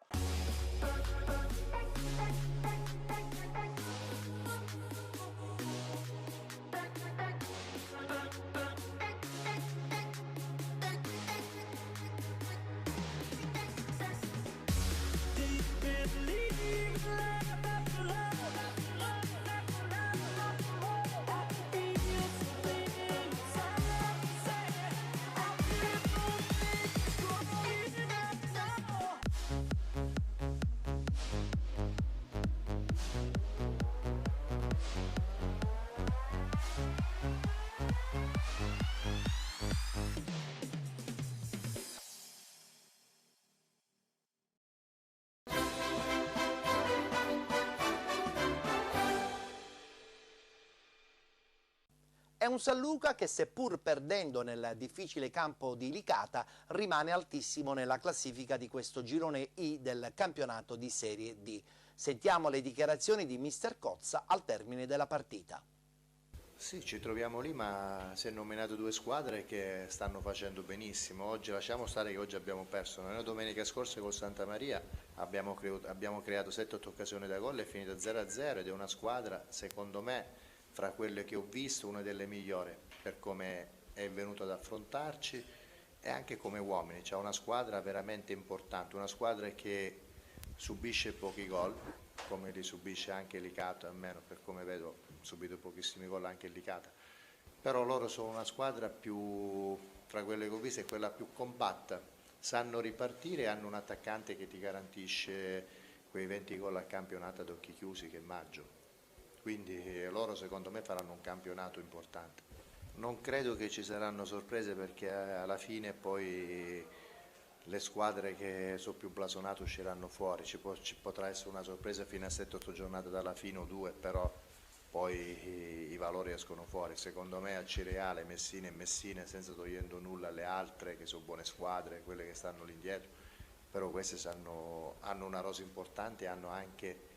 È un San Luca che, seppur perdendo nel difficile campo di Licata, rimane altissimo nella classifica di questo girone I del campionato di Serie D. Sentiamo le dichiarazioni di mister Cozza al termine della partita. Sì, ci troviamo lì, ma si è nominato due squadre che stanno facendo benissimo. Oggi lasciamo stare che oggi abbiamo perso. Noi domenica scorsa con Santa Maria abbiamo creato 7-8 occasioni da gol e è finita 0-0 ed è una squadra, secondo me, fra quelle che ho visto, una delle migliori per come è venuto ad affrontarci e anche come uomini. C'è una squadra veramente importante, una squadra che subisce pochi gol, come li subisce anche Licata, almeno per come vedo, ha subito pochissimi gol anche Licata. Però loro sono una squadra più, tra quelle che ho visto, è quella più compatta, sanno ripartire e hanno un attaccante che ti garantisce quei 20 gol al campionato ad occhi chiusi, che è Maggio. Quindi loro secondo me faranno un campionato importante. Non credo che ci saranno sorprese, perché alla fine poi le squadre che sono più blasonate usciranno fuori. Ci potrà essere una sorpresa fino a 7-8 giornate dalla fine o 2, però poi i valori escono fuori. Secondo me Acireale, Messina e Messina, senza togliendo nulla alle altre che sono buone squadre, quelle che stanno lì indietro, però queste hanno una rosa importante e hanno anche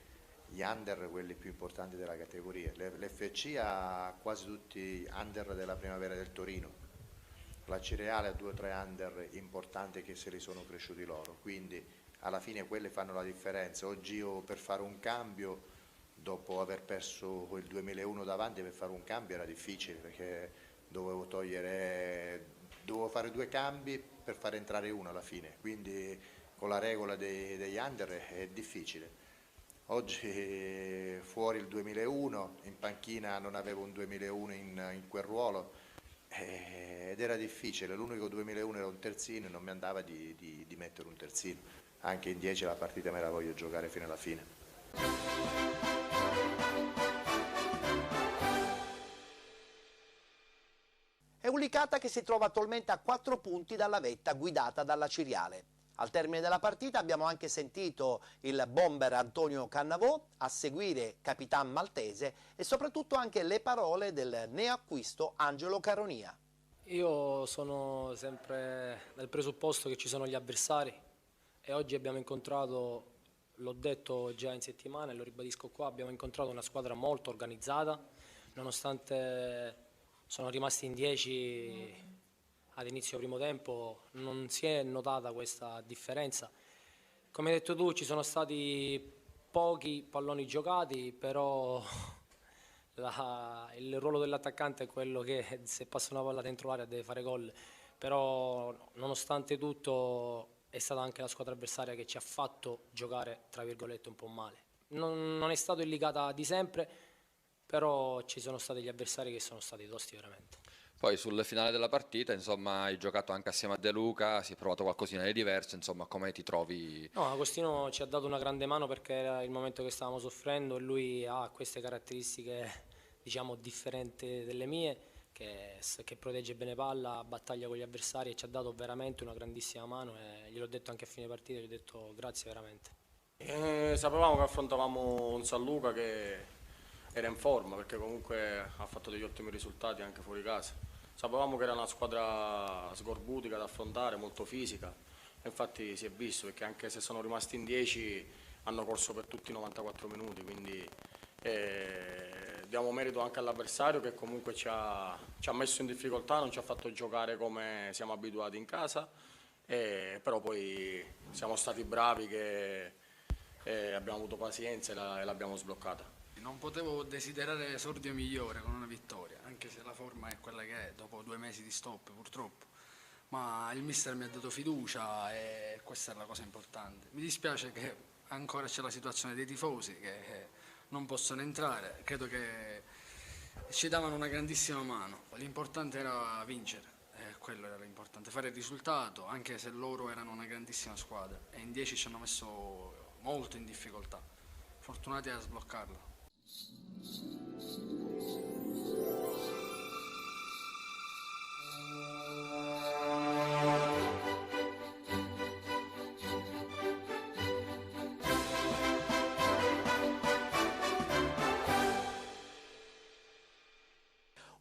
gli under, quelli più importanti della categoria. L'FC ha quasi tutti under della Primavera del Torino, la Cireale ha 2 o 3 under importanti che se li sono cresciuti loro, quindi alla fine quelle fanno la differenza. Oggi io, per fare un cambio, dopo aver perso il 2001 davanti, per fare un cambio era difficile, perché dovevo fare 2 cambi per fare entrare uno alla fine, quindi con la regola degli under è difficile. Oggi fuori il 2001, in panchina non avevo un 2001 in quel ruolo ed era difficile. L'unico 2001 era un terzino e non mi andava di mettere un terzino. Anche in 10 la partita me la voglio giocare fino alla fine. È un Licata che si trova attualmente a 4 punti dalla vetta guidata dalla Ciriale. Al termine della partita abbiamo anche sentito il bomber Antonio Cannavò, a seguire Capitan Maltese e soprattutto anche le parole del neoacquisto Angelo Caronia. Io sono sempre nel presupposto che ci sono gli avversari e oggi abbiamo incontrato, l'ho detto già in settimana e lo ribadisco qua, abbiamo incontrato una squadra molto organizzata, nonostante sono rimasti in 10 all'inizio primo tempo, non si è notata questa differenza. Come hai detto tu, ci sono stati pochi palloni giocati, però il ruolo dell'attaccante è quello che se passa una palla dentro l'area deve fare gol, però nonostante tutto è stata anche la squadra avversaria che ci ha fatto giocare, tra virgolette, un po' male. Non è stato il Licata di sempre, però ci sono stati gli avversari che sono stati tosti veramente. Poi sul finale della partita, insomma, hai giocato anche assieme a De Luca, si è provato qualcosina di diverso, insomma, come ti trovi? No, Agostino ci ha dato una grande mano perché era il momento che stavamo soffrendo e lui ha queste caratteristiche, diciamo, differenti delle mie, che protegge bene palla, battaglia con gli avversari e ci ha dato veramente una grandissima mano e gliel'ho detto anche a fine partita, gli ho detto grazie veramente. Sapevamo che affrontavamo un San Luca che era in forma, perché comunque ha fatto degli ottimi risultati anche fuori casa. Sapevamo che era una squadra sgorbutica da affrontare, molto fisica, e infatti si è visto, perché anche se sono rimasti in 10 hanno corso per tutti i 94 minuti, quindi diamo merito anche all'avversario che comunque ci ha messo in difficoltà, non ci ha fatto giocare come siamo abituati in casa, però poi siamo stati bravi che abbiamo avuto pazienza e l'abbiamo sbloccata. Non potevo desiderare esordio migliore con una vittoria, anche se la forma è quella che è, dopo 2 mesi di stop purtroppo. Ma il mister mi ha dato fiducia e questa è la cosa importante. Mi dispiace che ancora c'è la situazione dei tifosi che non possono entrare, credo che ci davano una grandissima mano. L'importante era vincere, quello era l'importante, fare il risultato, anche se loro erano una grandissima squadra e in 10 ci hanno messo molto in difficoltà. Fortunati a sbloccarlo.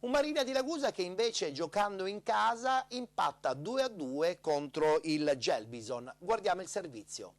Un Marina di Ragusa che invece, giocando in casa, impatta 2-2 contro il Gelbison. Guardiamo il servizio.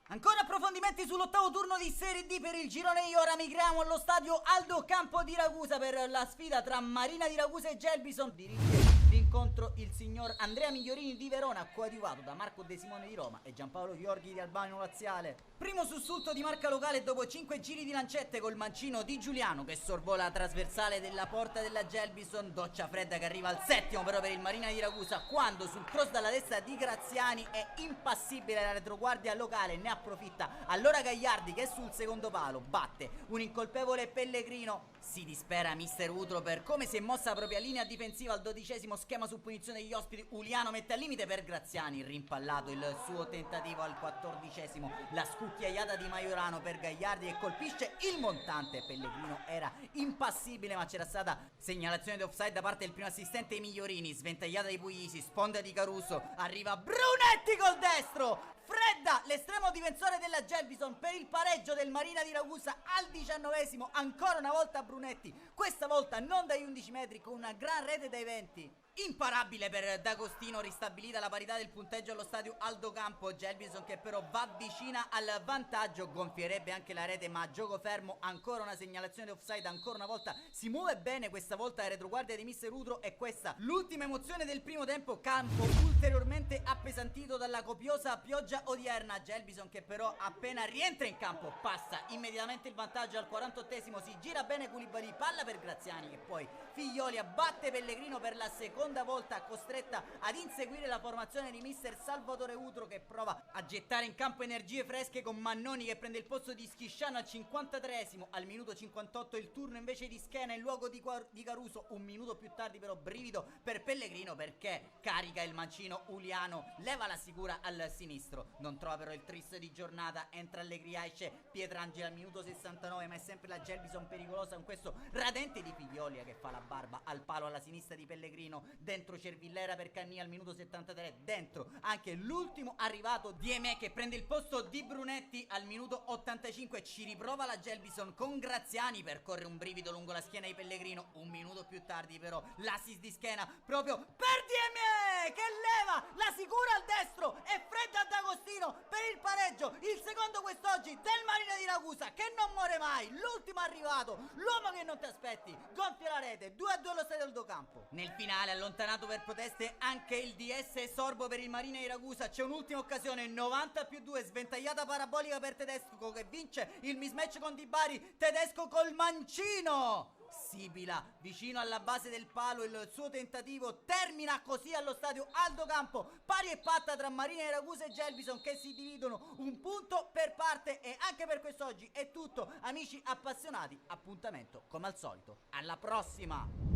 Ancora approfondimenti sull'ottavo turno di Serie D per il girone I. Ora migriamo allo stadio Aldo Campo di Ragusa per la sfida tra Marina di Ragusa e Gelbison. Dirige l'incontro il signor Andrea Migliorini di Verona, coadiuvato da Marco De Simone di Roma e Giampaolo Ghiorghi di Albano Laziale. Primo sussulto di marca locale dopo 5 giri di lancette col mancino di Giuliano che sorvola la trasversale della porta della Gelbison. Doccia fredda che arriva al settimo però per il Marina di Ragusa, quando sul cross dalla destra di Graziani è impassibile la retroguardia locale, ne approfitta allora Gagliardi che sul secondo palo batte un incolpevole Pellegrino. Si dispera mister Utro per come si è mossa la propria linea difensiva al 12esimo schema su punizione degli ospiti. Uliano mette al limite per Graziani, rimpallato il suo tentativo al 14esimo, la scucchiaiata di Maiorano per Gagliardi che colpisce il montante. Pellegrino era impassibile ma c'era stata segnalazione di offside da parte del primo assistente Migliorini. Sventagliata di Puglisi, sponda di Caruso, arriva Brunetti col destro. Fredda, l'estremo difensore della Gelbison per il pareggio del Marina di Ragusa al 19esimo. Ancora una volta Brunetti, questa volta non dai 11 metri, con una gran rete dai 20. Imparabile per D'Agostino, ristabilita la parità del punteggio allo stadio Aldo Campo. Gelbison che però va vicina al vantaggio, gonfierebbe anche la rete ma a gioco fermo. Ancora una segnalazione di offside, ancora una volta si muove bene, questa volta la retroguardia di mister Utro. E questa l'ultima emozione del primo tempo, campo ulteriormente appesantito dalla copiosa pioggia odierna. Gelbison che però appena rientra in campo passa immediatamente il vantaggio al 48esimo, si gira bene Koulibaly, palla per Graziani e poi Figlioli abbatte Pellegrino per la seconda volta, costretta ad inseguire la formazione di mister Salvatore Utro che prova a gettare in campo energie fresche con Mannoni che prende il posto di Schisciano al 53esimo. Al minuto 58 il turno invece di Schena in luogo di Caruso. Un minuto più tardi però brivido per Pellegrino perché carica il mancino Uliano, leva la sicura al sinistro, non trova però il tris di giornata, entra Allegria, esce Pietrangeli al minuto 69 ma è sempre la Gelbison pericolosa con questo radente di Figliolia che fa la barba al palo alla sinistra di Pellegrino. Dentro Cervillera per Cannia al minuto 73, dentro anche l'ultimo arrivato Diemè che prende il posto di Brunetti al minuto 85. Ci riprova la Gelbison con Graziani, percorre un brivido lungo la schiena di Pellegrino. Un minuto più tardi però l'assist di Schena proprio per Diemè che leva la sicura al destro e fredda D'Agostino per il pareggio, il secondo quest'oggi del Marina di Ragusa che non muore mai, l'ultimo arrivato, l'uomo che non ti aspetti, gonfia la rete, 2-2 allo stadio Aldo Campo. Nel finale allontanato per proteste anche il DS Sorbo per il Marina di Ragusa. C'è un'ultima occasione, 90+2, sventagliata parabolica per Tedesco che vince il mismatch con Di Bari. Tedesco col mancino, sibila vicino alla base del palo, il suo tentativo termina così allo stadio Aldo Campo, pari e patta tra Marina di Ragusa e Gelbison che si dividono un punto per parte. E anche per quest'oggi è tutto, amici appassionati, appuntamento come al solito alla prossima.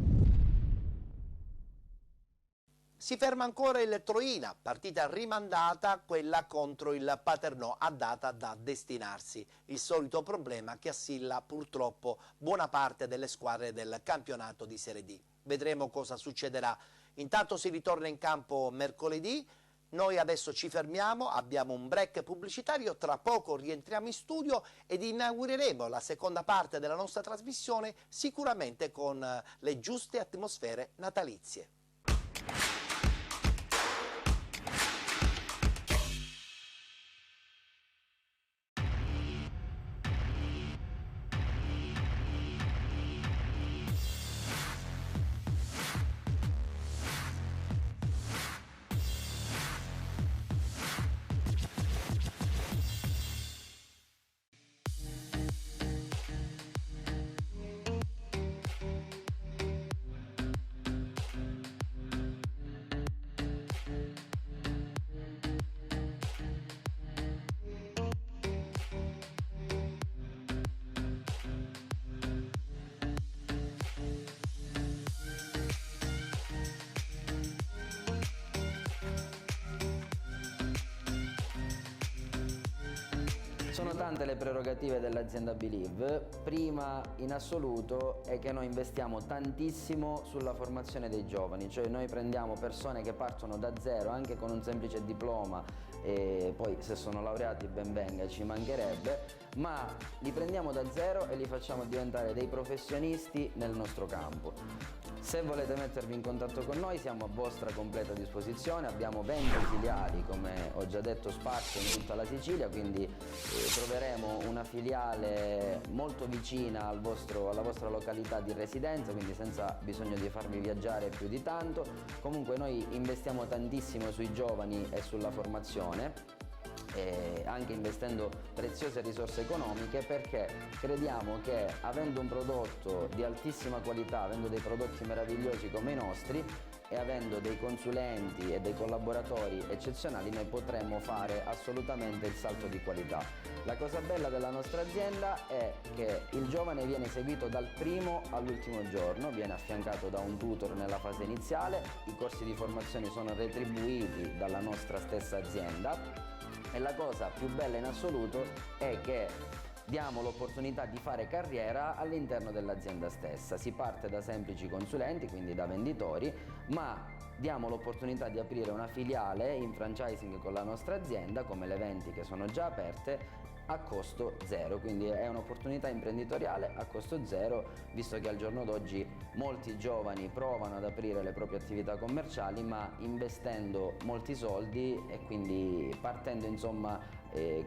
Si ferma ancora il Troina, partita rimandata, quella contro il Paternò, a data da destinarsi. Il solito problema che assilla purtroppo buona parte delle squadre del campionato di Serie D. Vedremo cosa succederà. Intanto si ritorna in campo mercoledì. Noi adesso ci fermiamo, abbiamo un break pubblicitario, tra poco rientriamo in studio ed inaugureremo la seconda parte della nostra trasmissione sicuramente con le giuste atmosfere natalizie. Sono tante le prerogative dell'azienda Believe. Prima in assoluto è che noi investiamo tantissimo sulla formazione dei giovani, cioè noi prendiamo persone che partono da zero anche con un semplice diploma e poi se sono laureati ben venga, ci mancherebbe, ma li prendiamo da zero e li facciamo diventare dei professionisti nel nostro campo. Se volete mettervi in contatto con noi siamo a vostra completa disposizione, abbiamo 20 filiali, come ho già detto, sparse in tutta la Sicilia, quindi troveremo una filiale molto vicina alla vostra località di residenza, quindi senza bisogno di farvi viaggiare più di tanto. Comunque noi investiamo tantissimo sui giovani e sulla formazione, anche investendo preziose risorse economiche, perché crediamo che avendo un prodotto di altissima qualità, avendo dei prodotti meravigliosi come i nostri e avendo dei consulenti e dei collaboratori eccezionali, noi potremmo fare assolutamente il salto di qualità. La cosa bella della nostra azienda è che il giovane viene seguito dal primo all'ultimo giorno, viene affiancato da un tutor nella fase iniziale, i corsi di formazione sono retribuiti dalla nostra stessa azienda. E la cosa più bella in assoluto è che diamo l'opportunità di fare carriera all'interno dell'azienda stessa. Si parte da semplici consulenti, quindi da venditori, ma diamo l'opportunità di aprire una filiale in franchising con la nostra azienda, come le 20 che sono già aperte, a costo zero, quindi è un'opportunità imprenditoriale a costo zero, visto che al giorno d'oggi molti giovani provano ad aprire le proprie attività commerciali, ma investendo molti soldi e quindi partendo insomma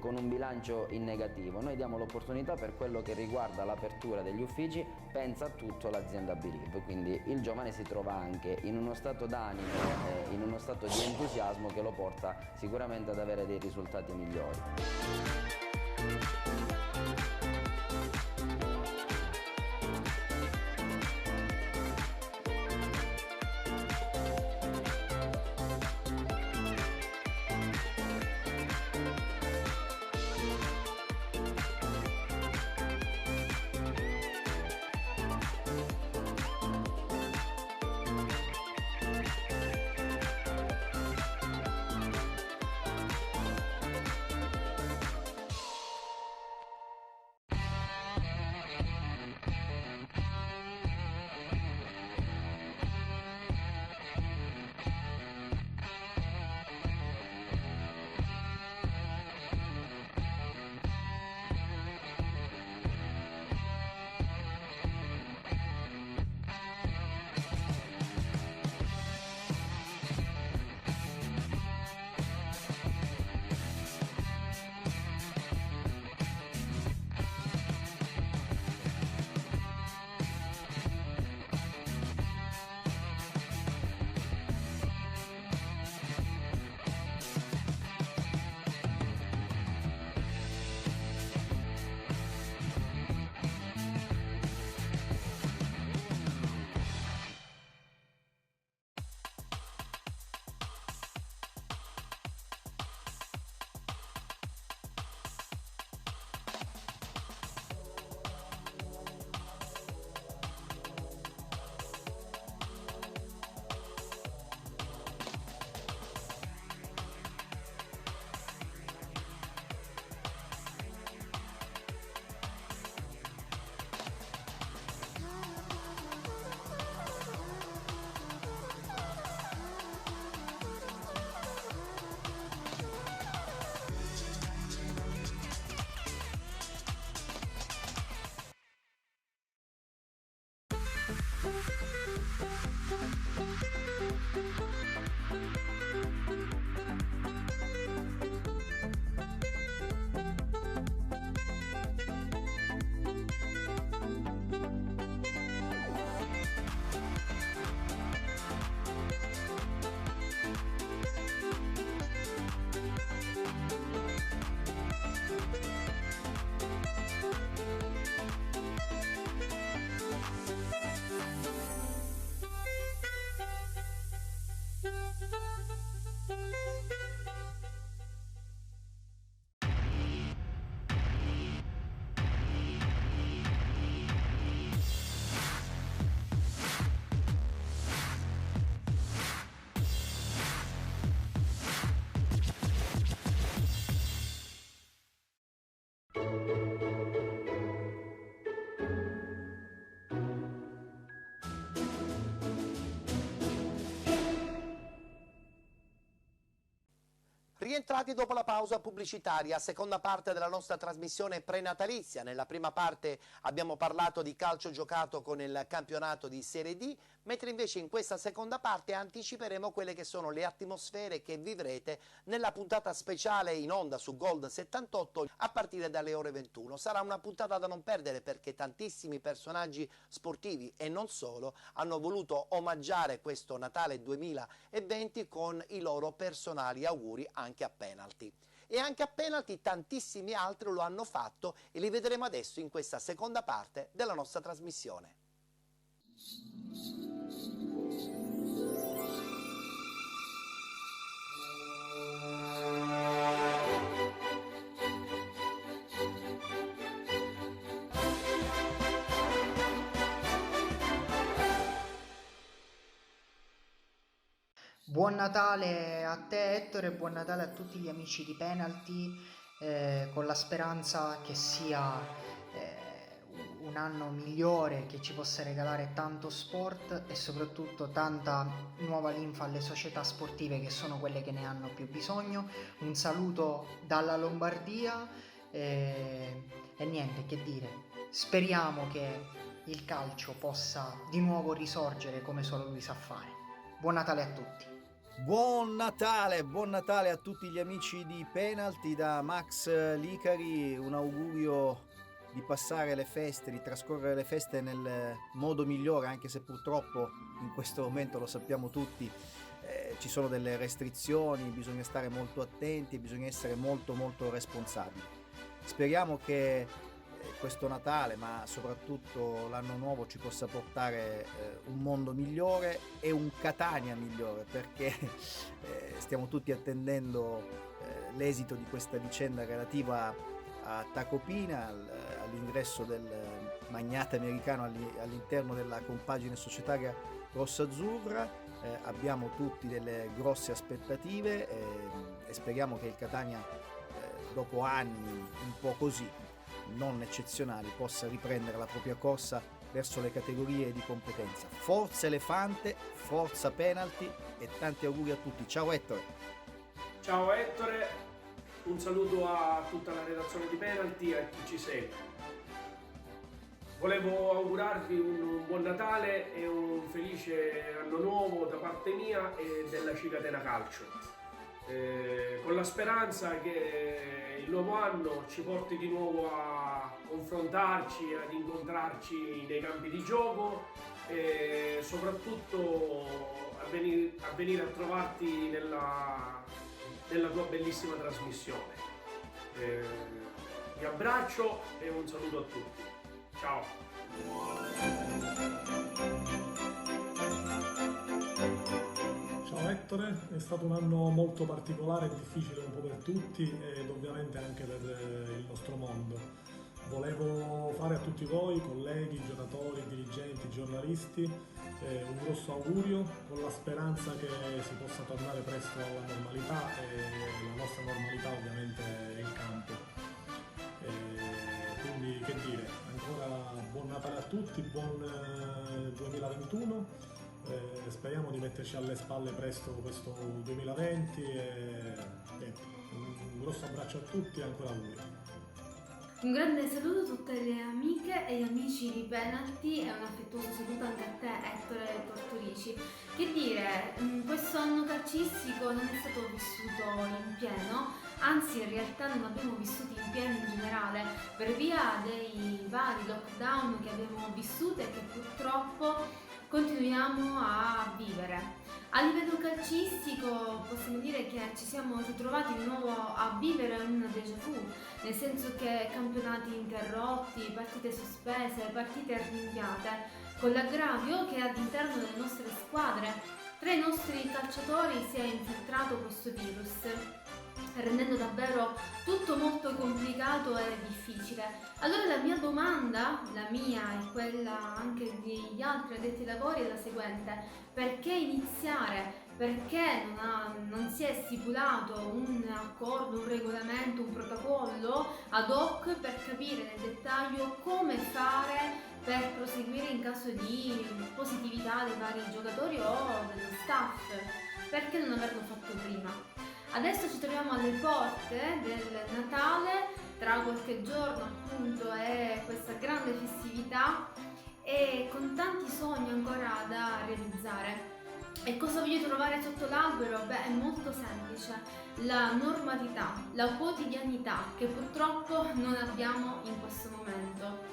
con un bilancio in negativo. Noi diamo l'opportunità, per quello che riguarda l'apertura degli uffici, pensa a tutto l'azienda Believe, quindi il giovane si trova anche in uno stato d'animo, in uno stato di entusiasmo che lo porta sicuramente ad avere dei risultati migliori. Rientrati dopo la pausa pubblicitaria, seconda parte della nostra trasmissione prenatalizia. Nella prima parte abbiamo parlato di calcio giocato con il campionato di Serie D, mentre invece in questa seconda parte anticiperemo quelle che sono le atmosfere che vivrete nella puntata speciale in onda su Gold 78 a partire dalle ore 21. Sarà una puntata da non perdere perché tantissimi personaggi sportivi e non solo hanno voluto omaggiare questo Natale 2020 con i loro personali auguri anche a penalty. E anche a penalty tantissimi altri lo hanno fatto e li vedremo adesso in questa seconda parte della nostra trasmissione. Buon Natale a te Ettore e buon Natale a tutti gli amici di Penalty, con la speranza che sia un anno migliore, che ci possa regalare tanto sport e soprattutto tanta nuova linfa alle società sportive che sono quelle che ne hanno più bisogno. Un saluto dalla Lombardia e niente che dire, speriamo che il calcio possa di nuovo risorgere come solo lui sa fare. Buon Natale a tutti. Buon Natale a tutti gli amici di Penalty da Max Licari, un augurio di passare le feste, di trascorrere le feste nel modo migliore, anche se purtroppo in questo momento lo sappiamo tutti, ci sono delle restrizioni, bisogna stare molto attenti, bisogna essere molto responsabili. Speriamo che questo Natale, ma soprattutto l'anno nuovo, ci possa portare un mondo migliore e un Catania migliore, perché stiamo tutti attendendo l'esito di questa vicenda relativa a Tacopina, all'ingresso del magnate americano all'interno della compagine societaria rossazzurra. Abbiamo tutti delle grosse aspettative e speriamo che il Catania, dopo anni un po' così, non eccezionali, possa riprendere la propria corsa verso le categorie di competenza. Forza Elefante, forza Penalty e tanti auguri a tutti. Ciao Ettore. Ciao Ettore, un saluto a tutta la redazione di Penalty e a chi ci segue. Volevo augurarvi un buon Natale e un felice anno nuovo da parte mia e della Cicatena Calcio. Con la speranza che il nuovo anno ci porti di nuovo a confrontarci, ad incontrarci nei campi di gioco e soprattutto a venire a trovarti nella tua bellissima trasmissione. Vi abbraccio e un saluto a tutti. Ciao! Ciao Ettore, è stato un anno molto particolare e difficile un po' per tutti ed ovviamente anche per il nostro mondo. Volevo fare a tutti voi, colleghi, giocatori, dirigenti, giornalisti, un grosso augurio con la speranza che si possa tornare presto alla normalità e la nostra normalità ovviamente è il campo. Quindi che dire, ancora buon Natale a tutti, buon 2021. Speriamo di metterci alle spalle presto questo 2020 e un grosso abbraccio a tutti e ancora auguri. Un grande saluto a tutte le amiche e gli amici di Penalty e un affettuoso saluto anche a te Ettore Tortorici. Che dire, questo anno calcistico non è stato vissuto in pieno, anzi in realtà non abbiamo vissuto in pieno in generale per via dei vari lockdown che abbiamo vissuto e che purtroppo continuiamo a vivere. A livello calcistico possiamo dire che ci siamo ritrovati di nuovo a vivere un déjà vu, nel senso che campionati interrotti, partite sospese, partite rinviate, con l'aggravio che all'interno delle nostre squadre tra i nostri calciatori si è infiltrato questo virus, rendendo davvero tutto molto complicato e difficile. Allora la mia domanda, la mia e quella anche degli altri addetti ai lavori è la seguente: perché iniziare? Perché non si è stipulato un accordo, un regolamento, un protocollo ad hoc per capire nel dettaglio come fare per proseguire in caso di positività dei vari giocatori o dello staff? Perché non averlo fatto prima? Adesso ci troviamo alle porte del Natale, tra qualche giorno appunto è questa grande festività e con tanti sogni ancora da realizzare. E cosa voglio trovare sotto l'albero? Beh, è molto semplice, la normalità, la quotidianità che purtroppo non abbiamo in questo momento.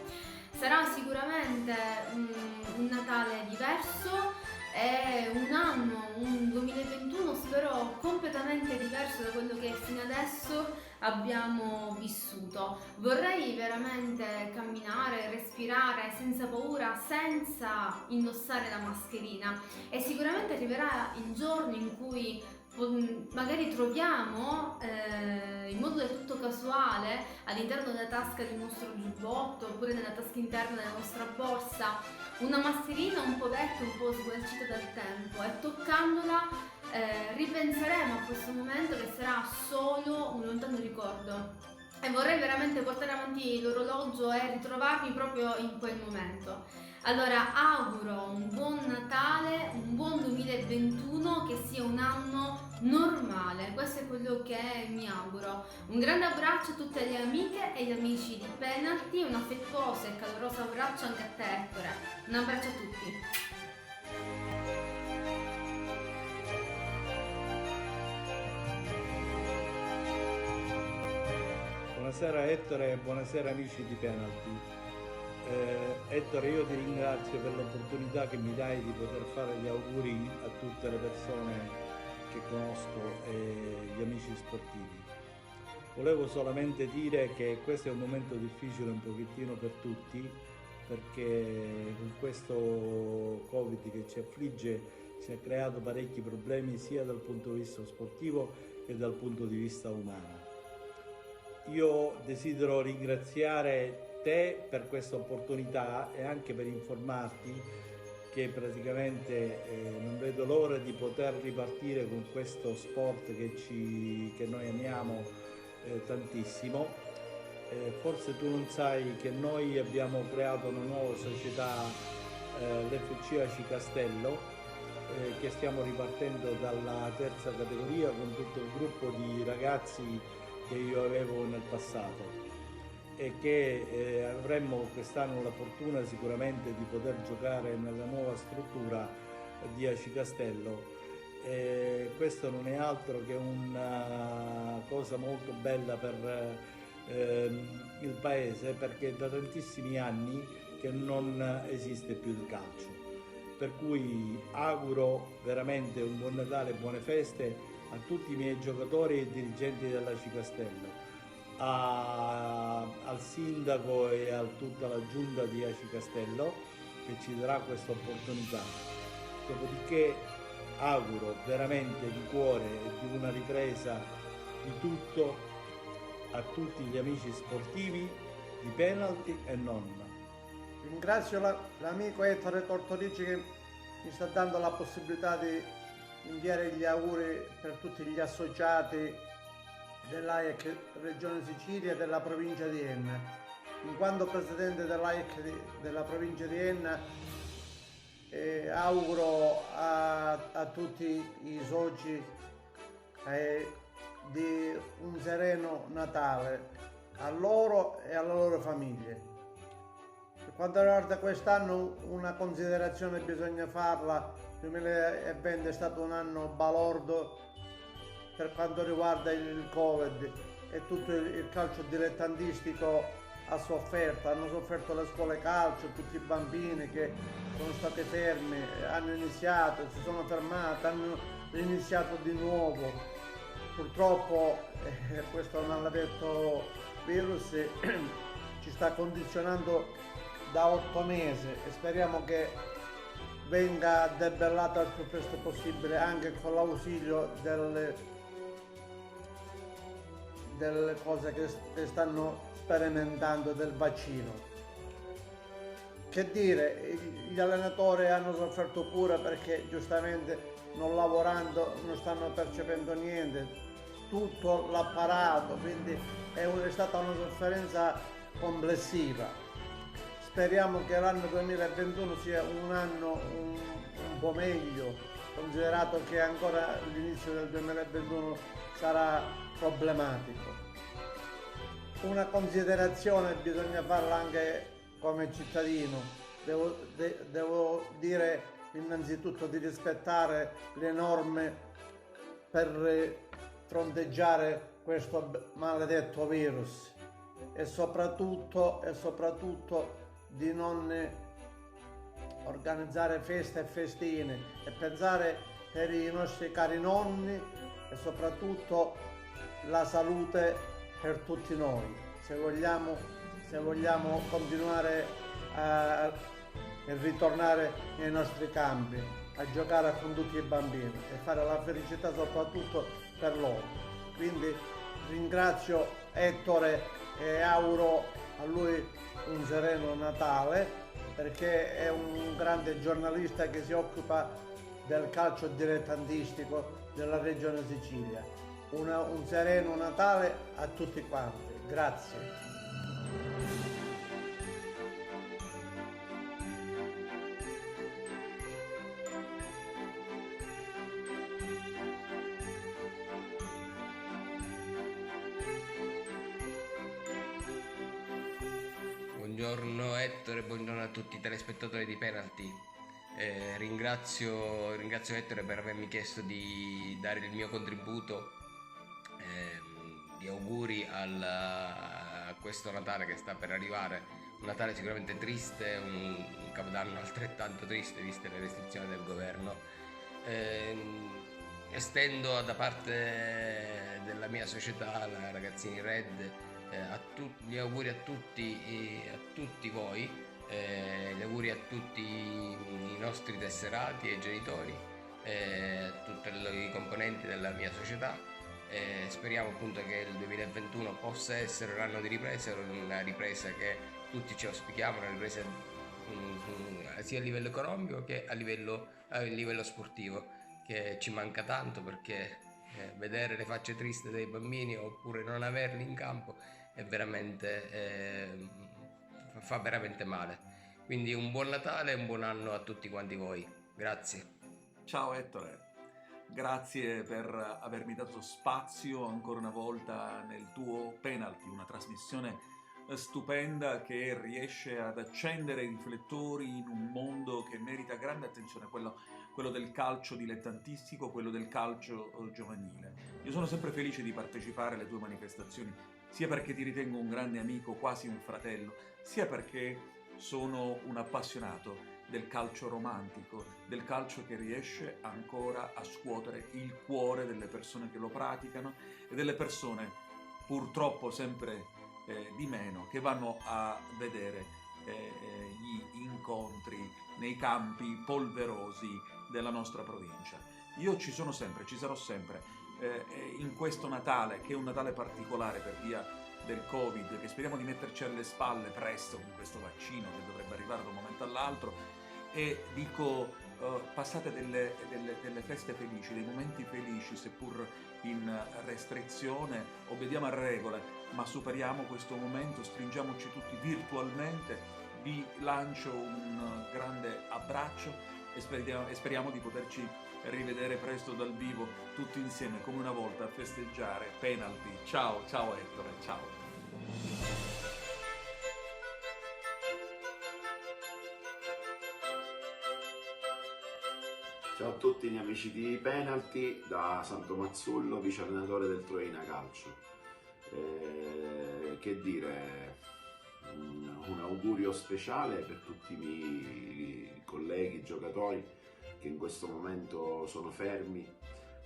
Sarà sicuramente un Natale diverso, è un anno, un 2021 spero completamente diverso da quello che fino adesso abbiamo vissuto. Vorrei veramente camminare, respirare senza paura, senza indossare la mascherina, e sicuramente arriverà il giorno in cui magari troviamo in modo del tutto casuale all'interno della tasca del nostro giubbotto oppure nella tasca interna della nostra borsa una mascherina un po' vecchia, un po' sgualcita dal tempo, e toccandola ripenseremo a questo momento che sarà solo un lontano ricordo. E vorrei veramente portare avanti l'orologio e ritrovarmi proprio in quel momento. Allora auguro un buon Natale, un buon 2021, che sia un anno normale, questo è quello che mi auguro. Un grande abbraccio a tutte le amiche e gli amici di Penalty, un affettuoso e caloroso abbraccio anche a te Ettore, un abbraccio a tutti. Buonasera Ettore e buonasera amici di Penalty. Ettore, io ti ringrazio per l'opportunità che mi dai di poter fare gli auguri a tutte le persone che conosco e gli amici sportivi. Volevo solamente dire che questo è un momento difficile un pochettino per tutti, perché con questo Covid che ci affligge si è creato parecchi problemi sia dal punto di vista sportivo che dal punto di vista umano. Io desidero ringraziare te per questa opportunità e anche per informarti che praticamente non vedo l'ora di poter ripartire con questo sport che noi amiamo tantissimo. Forse tu non sai che noi abbiamo creato una nuova società, l'FC Aci Castello, che stiamo ripartendo dalla terza categoria con tutto il gruppo di ragazzi che io avevo nel passato, e che avremmo quest'anno la fortuna sicuramente di poter giocare nella nuova struttura di Aci Castello. Questo non è altro che una cosa molto bella per il paese, perché da tantissimi anni che non esiste più il calcio, per cui auguro veramente un buon Natale e buone feste a tutti i miei giocatori e dirigenti dell'Aci Castello, al sindaco e a tutta la giunta di Aci Castello che ci darà questa opportunità. Dopodiché auguro veramente di cuore e di una ripresa di tutto a tutti gli amici sportivi di Penalty e non. Ringrazio l'amico Ettore Tortorici che mi sta dando la possibilità di inviare gli auguri per tutti gli associati dell'AIEC Regione Sicilia e della provincia di Enna. In quanto presidente dell'AIEC della provincia di Enna auguro a tutti i soci di un sereno Natale a loro e alle loro famiglie. Per quanto riguarda quest'anno, una considerazione bisogna farla. Il 2020 è stato un anno balordo per quanto riguarda il Covid, e tutto il calcio dilettantistico ha sofferto, hanno sofferto le scuole calcio, tutti i bambini che sono stati fermi, hanno iniziato, si sono fermati, hanno iniziato di nuovo. Purtroppo questo maledetto virus ci sta condizionando da 8 mesi e speriamo che venga debellato al più presto possibile, anche con l'ausilio delle cose che stanno sperimentando, del vaccino. Che dire, gli allenatori hanno sofferto pure perché giustamente non lavorando non stanno percependo niente, tutto l'apparato, quindi è stata una sofferenza complessiva. Speriamo che l'anno 2021 sia un anno un po' meglio, considerato che ancora l'inizio del 2021 sarà problematico. Una considerazione bisogna farla anche come cittadino, devo dire innanzitutto di rispettare le norme per fronteggiare questo maledetto virus e soprattutto di non organizzare feste e festine e pensare per i nostri cari nonni e soprattutto la salute per tutti noi, se vogliamo continuare a ritornare nei nostri campi, a giocare con tutti i bambini e fare la felicità soprattutto per loro. Quindi ringrazio Ettore e auguro a lui un sereno Natale, perché è un grande giornalista che si occupa del calcio dilettantistico della regione Sicilia. Un sereno Natale a tutti quanti. Grazie. Buongiorno Ettore, buongiorno a tutti i telespettatori di Penalty. Ringrazio Ettore per avermi chiesto di dare il mio contributo di auguri a questo Natale che sta per arrivare. Un Natale sicuramente triste, un Capodanno altrettanto triste viste le restrizioni del governo. Estendo da parte della mia società, la Ragazzini Red, gli auguri a tutti voi, gli auguri a tutti i nostri tesserati e genitori, a tutti i componenti della mia società. Speriamo appunto che il 2021 possa essere un anno di ripresa, una ripresa che tutti ci auspichiamo, una ripresa sia a livello economico che a livello sportivo, che ci manca tanto, perché vedere le facce tristi dei bambini oppure non averli in campo è veramente fa veramente male. Quindi un buon Natale e un buon anno a tutti quanti voi. Grazie. Ciao Ettore, grazie per avermi dato spazio ancora una volta nel tuo Penalty, una trasmissione stupenda che riesce ad accendere i riflettori in un mondo che merita grande attenzione, quello del calcio dilettantistico, quello del calcio giovanile. Io sono sempre felice di partecipare alle tue manifestazioni, sia perché ti ritengo un grande amico, quasi un fratello, sia perché sono un appassionato del calcio romantico, del calcio che riesce ancora a scuotere il cuore delle persone che lo praticano e delle persone purtroppo sempre di meno che vanno a vedere gli incontri nei campi polverosi della nostra provincia. Io ci sono sempre, ci sarò sempre in questo Natale, che è un Natale particolare per via del Covid, che speriamo di metterci alle spalle presto con questo vaccino che dovrebbe arrivare da un momento all'altro, e dico passate delle feste felici, dei momenti felici, seppur in restrizione, obbediamo a regole, ma superiamo questo momento, stringiamoci tutti virtualmente, vi lancio un grande abbraccio e speriamo di poterci rivedere presto dal vivo, tutti insieme come una volta a festeggiare Penalty. Ciao Ettore, ciao. Ciao a tutti gli amici di Penalty, da Santo Mazzullo, vice allenatore del Troina Calcio. Che dire, un augurio speciale per tutti i miei colleghi, giocatori che in questo momento sono fermi,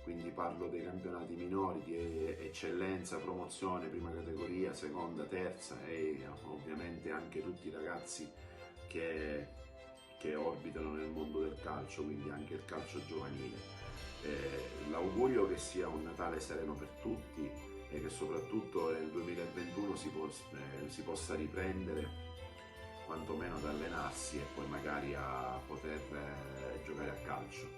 quindi parlo dei campionati minori di eccellenza, promozione, prima categoria, seconda, terza, e ovviamente anche tutti i ragazzi che orbitano nel mondo del calcio, quindi anche il calcio giovanile. L'augurio che sia un Natale sereno per tutti e che soprattutto nel 2021 si possa riprendere quantomeno ad allenarsi e poi magari a poter giocare a calcio,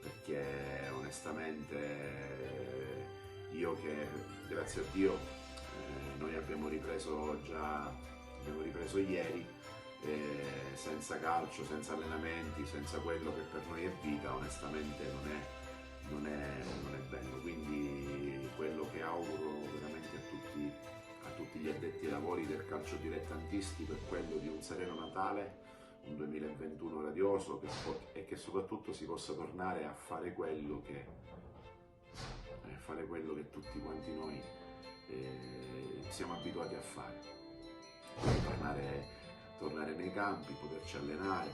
perché onestamente io che grazie a Dio noi abbiamo ripreso ieri, senza calcio, senza allenamenti, senza quello che per noi è vita, onestamente non è bello. Quindi quello gli addetti ai lavori del calcio dilettantistico è quello di un sereno Natale, un 2021 radioso e che soprattutto si possa tornare a fare quello che tutti quanti noi siamo abituati a fare. Tornare nei campi, poterci allenare,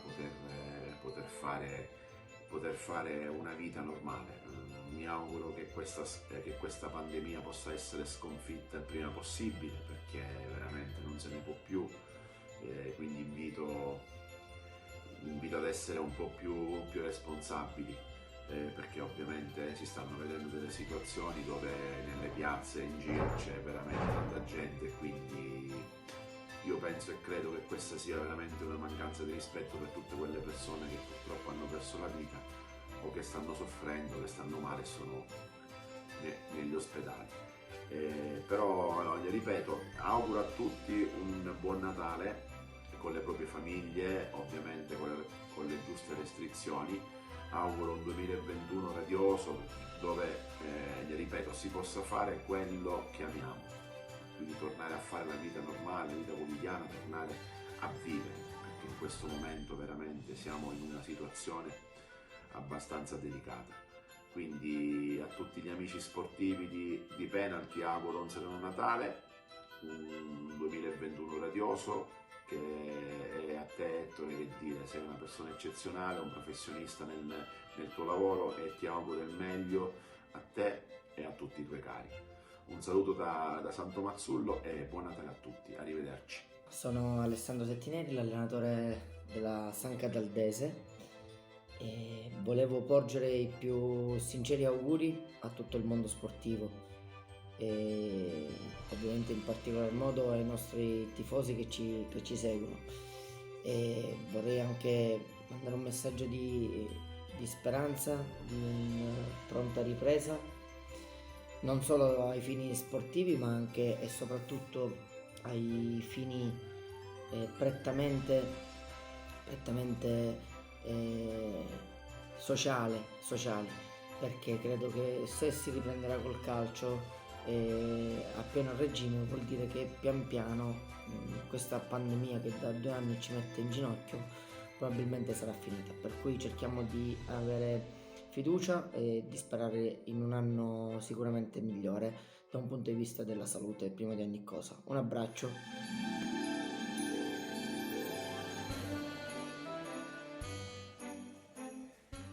poter fare una vita normale. Mi auguro che questa pandemia possa essere sconfitta il prima possibile, perché veramente non se ne può più, quindi invito ad essere un po' più responsabili, perché ovviamente si stanno vedendo delle situazioni dove nelle piazze in giro c'è veramente tanta gente, quindi io penso e credo che questa sia veramente una mancanza di rispetto per tutte quelle persone che purtroppo hanno perso la vita o che stanno soffrendo, che stanno male e sono negli ospedali. Però, ripeto, auguro a tutti un buon Natale con le proprie famiglie, ovviamente con le giuste restrizioni. Auguro un 2021 radioso dove, ripeto, si possa fare quello che amiamo, quindi tornare a fare la vita normale, la vita quotidiana, tornare a vivere, perché in questo momento veramente siamo in una situazione abbastanza delicata. Quindi a tutti gli amici sportivi di Penalty auguro un sereno Natale, un 2021 radioso, che è a te, Ettore, che dire, sei una persona eccezionale, un professionista nel tuo lavoro e ti auguro il meglio a te e a tutti i tuoi cari. Un saluto da Santo Mazzullo e buon Natale a tutti, arrivederci. Sono Alessandro Settinelli, l'allenatore della San Cataldese, e volevo porgere i più sinceri auguri a tutto il mondo sportivo e ovviamente in particolar modo ai nostri tifosi che ci seguono, e vorrei anche mandare un messaggio di speranza, di una pronta ripresa, non solo ai fini sportivi ma anche e soprattutto ai fini prettamente sociali, perché credo che se si riprenderà col calcio a pieno regime vuol dire che pian piano questa pandemia che da 2 anni ci mette in ginocchio probabilmente sarà finita, per cui cerchiamo di avere fiducia e di sperare in un anno sicuramente migliore da un punto di vista della salute prima di ogni cosa. Un abbraccio.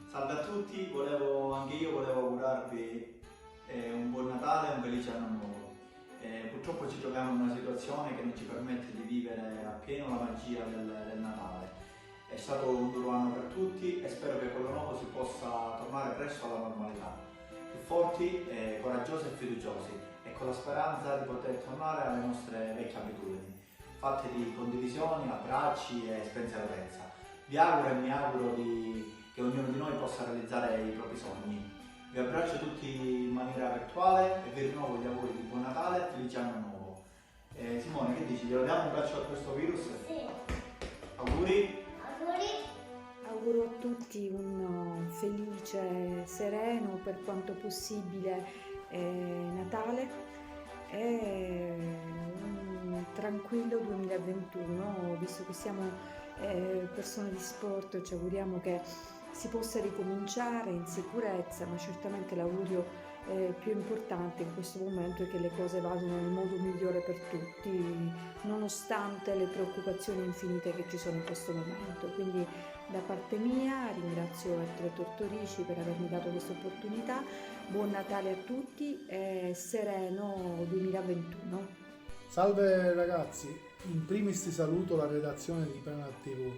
Salve a tutti, anche io volevo augurarvi un buon Natale e un felice anno nuovo. Purtroppo ci troviamo in una situazione che non ci permette di vivere appieno la magia del Natale. È stato un duro anno per tutti e spero che con lo nuovo si possa tornare presto alla normalità, più forti, coraggiosi e fiduciosi, e con la speranza di poter tornare alle nostre vecchie abitudini, fatte di condivisioni, abbracci e spensieratezza. Vi auguro e mi auguro che ognuno di noi possa realizzare i propri sogni. Vi abbraccio tutti in maniera virtuale e vi rinnovo gli auguri di buon Natale e felice anno nuovo. Simone, che dici? Glielo diamo un braccio a questo virus? Sì. Auguri? Auguro a tutti un felice, sereno, per quanto possibile, Natale e un tranquillo 2021, visto che siamo persone di sport, ci auguriamo che si possa ricominciare in sicurezza, ma certamente l'augurio più importante in questo momento è che le cose vadano nel modo migliore per tutti, nonostante le preoccupazioni infinite che ci sono in questo momento. Quindi da parte mia ringrazio Ettore Tortorici per avermi dato questa opportunità. Buon Natale a tutti e sereno 2021. Salve ragazzi, in primis saluto la redazione di Penalty TV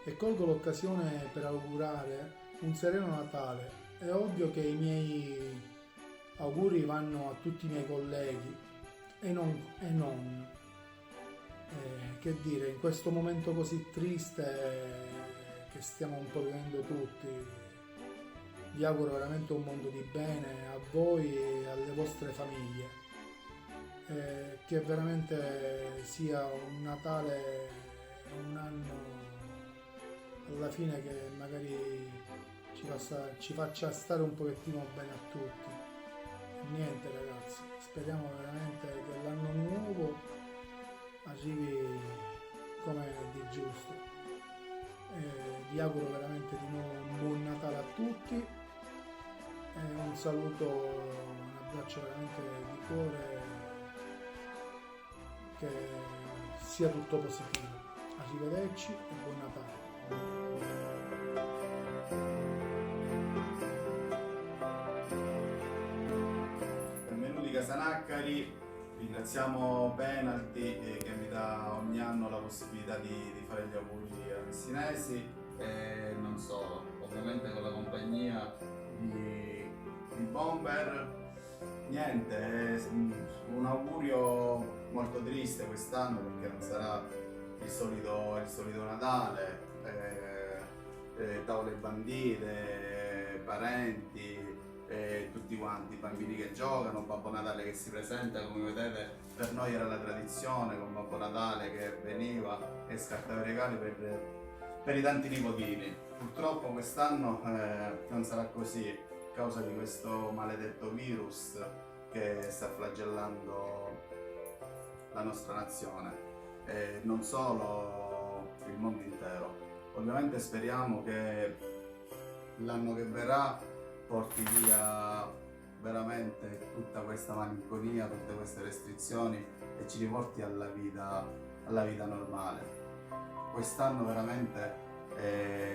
e colgo l'occasione per augurare un sereno Natale. È ovvio che i miei auguri vanno a tutti i miei colleghi e non. Che dire, in questo momento così triste che stiamo un po' vivendo tutti, vi auguro veramente un mondo di bene a voi e alle vostre famiglie, che veramente sia un Natale, un anno alla fine che magari ci faccia stare un pochettino bene a tutti. Niente ragazzi, speriamo veramente che l'anno nuovo arrivi come di giusto. Vi auguro veramente di nuovo un buon Natale a tutti, un saluto, un abbraccio veramente di cuore, che sia tutto positivo. Arrivederci e buon Natale. Benvenuti Casanacari, ringraziamo Penalty che mi dà ogni anno la possibilità di fare gli auguri a messinesi e non solo, ovviamente con la compagnia di Bomber. Niente, è un augurio molto triste quest'anno perché non sarà il solito Natale, tavole bandite, parenti, tutti quanti, bambini che giocano, Babbo Natale che si presenta, come vedete per noi era la tradizione, con Babbo Natale che veniva e scartava i regali per i tanti nipotini. Purtroppo quest'anno non sarà così a causa di questo maledetto virus che sta flagellando la nostra nazione e non solo il mondo intero. Ovviamente speriamo che l'anno che verrà porti via veramente tutta questa malinconia, tutte queste restrizioni e ci riporti alla vita normale. Quest'anno veramente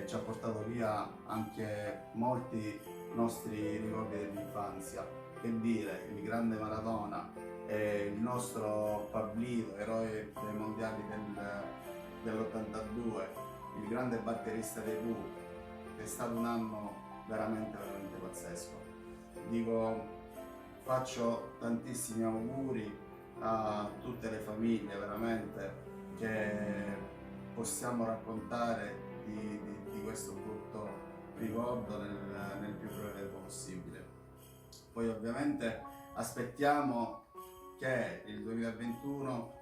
ci ha portato via anche molti nostri ricordi dell'infanzia. Che dire, il grande Maradona, il nostro Pablito, eroe dei mondiali dell'82, il grande batterista dei Pooh. È stato un anno veramente pazzesco. Faccio tantissimi auguri a tutte le famiglie veramente che possiamo raccontare di questo brutto ricordo nel più breve tempo possibile. Poi ovviamente aspettiamo che il 2021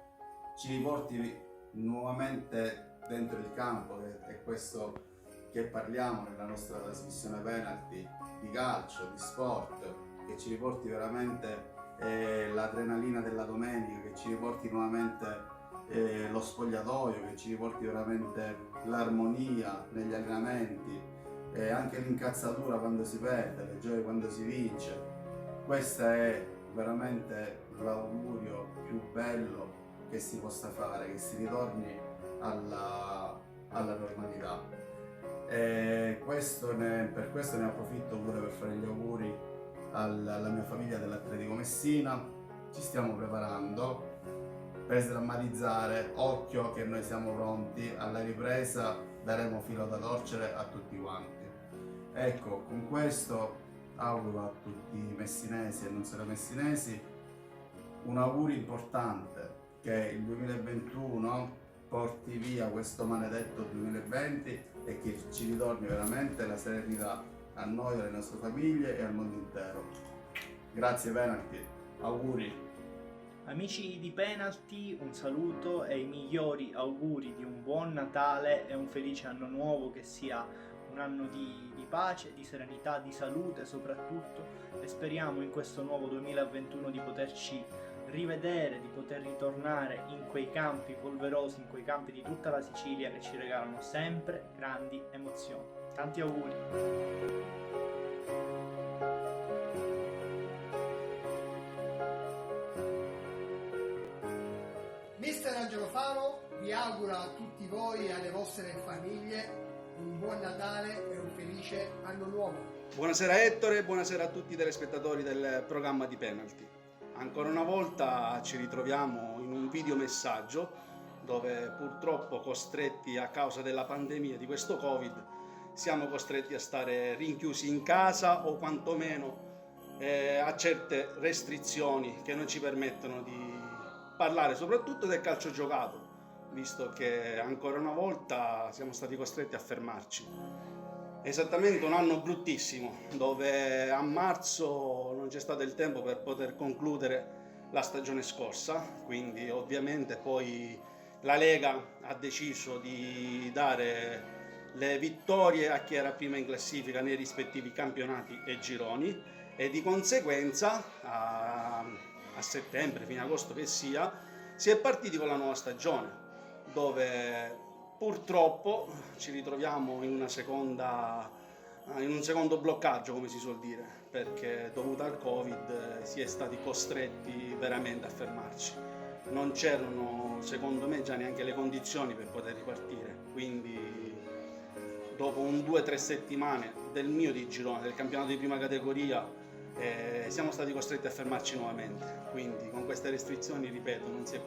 ci riporti nuovamente dentro il campo, è questo che parliamo nella nostra trasmissione Penalty, di calcio, di sport, che ci riporti veramente l'adrenalina della domenica, che ci riporti nuovamente lo spogliatoio, che ci riporti veramente l'armonia negli allenamenti, anche l'incazzatura quando si perde, le gioie quando si vince. Questo è veramente l'augurio più bello che si possa fare, che si ritorni alla normalità. Per questo ne approfitto pure per fare gli auguri alla mia famiglia dell'Atletico Messina. Ci stiamo preparando per sdrammatizzare, occhio che noi siamo pronti, alla ripresa daremo filo da torcere a tutti quanti. Ecco, con questo auguro a tutti i messinesi e non solo messinesi un augurio importante, che il 2021 porti via questo maledetto 2020 e che ci ritorni veramente la serenità a noi, alle nostre famiglie e al mondo intero. Grazie Penalty, auguri. Amici di Penalty, un saluto e i migliori auguri di un buon Natale e un felice anno nuovo, che sia un anno di pace, di serenità, di salute soprattutto, e speriamo in questo nuovo 2021 di poterci rivedere, di poter ritornare in quei campi polverosi, in quei campi di tutta la Sicilia che ci regalano sempre grandi emozioni. Tanti auguri! Mister Angelo Faro vi augura a tutti voi e alle vostre famiglie un buon Natale e un felice anno nuovo. Buonasera Ettore, buonasera a tutti i telespettatori del programma di Penalty. Ancora una volta ci ritroviamo in un videomessaggio dove purtroppo costretti a causa della pandemia di questo Covid siamo costretti a stare rinchiusi in casa o quantomeno a certe restrizioni che non ci permettono di parlare soprattutto del calcio giocato, visto che ancora una volta siamo stati costretti a fermarci. Esattamente un anno bruttissimo, dove a marzo non c'è stato il tempo per poter concludere la stagione scorsa, quindi ovviamente poi la Lega ha deciso di dare le vittorie a chi era prima in classifica nei rispettivi campionati e gironi, e di conseguenza a settembre, fine agosto che sia, Si è partiti con la nuova stagione, dove purtroppo ci ritroviamo in un secondo bloccaggio, come si suol dire, perché dovuto al Covid si è stati costretti veramente a fermarci. Non c'erano, secondo me, già neanche le condizioni per poter ripartire, quindi dopo 2 o 3 settimane del mio di girone, del campionato di prima categoria, siamo stati costretti a fermarci nuovamente. Quindi con queste restrizioni, ripeto, non ci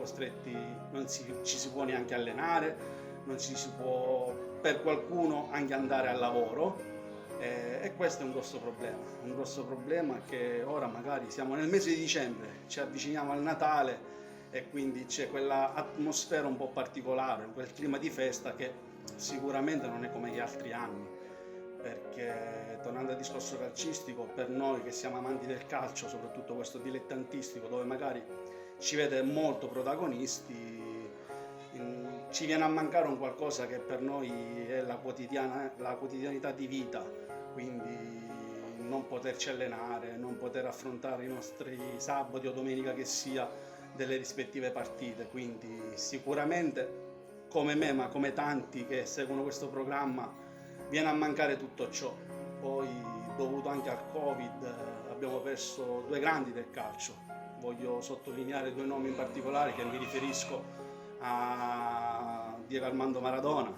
si può neanche allenare, non ci si può, per qualcuno, anche andare al lavoro, e questo è un grosso problema che ora magari siamo nel mese di dicembre, ci avviciniamo al Natale e quindi c'è quella atmosfera un po' particolare, quel clima di festa che sicuramente non è come gli altri anni, perché tornando al discorso calcistico, per noi che siamo amanti del calcio, soprattutto questo dilettantistico dove magari ci vede molto protagonisti, ci viene a mancare un qualcosa che per noi è la quotidianità di vita, quindi non poterci allenare, non poter affrontare i nostri sabati o domenica che sia delle rispettive partite, quindi sicuramente come me, ma come tanti che seguono questo programma, viene a mancare tutto ciò. Poi dovuto anche al Covid abbiamo perso 2 grandi del calcio, voglio sottolineare 2 nomi in particolare, che mi riferisco a Diego Armando Maradona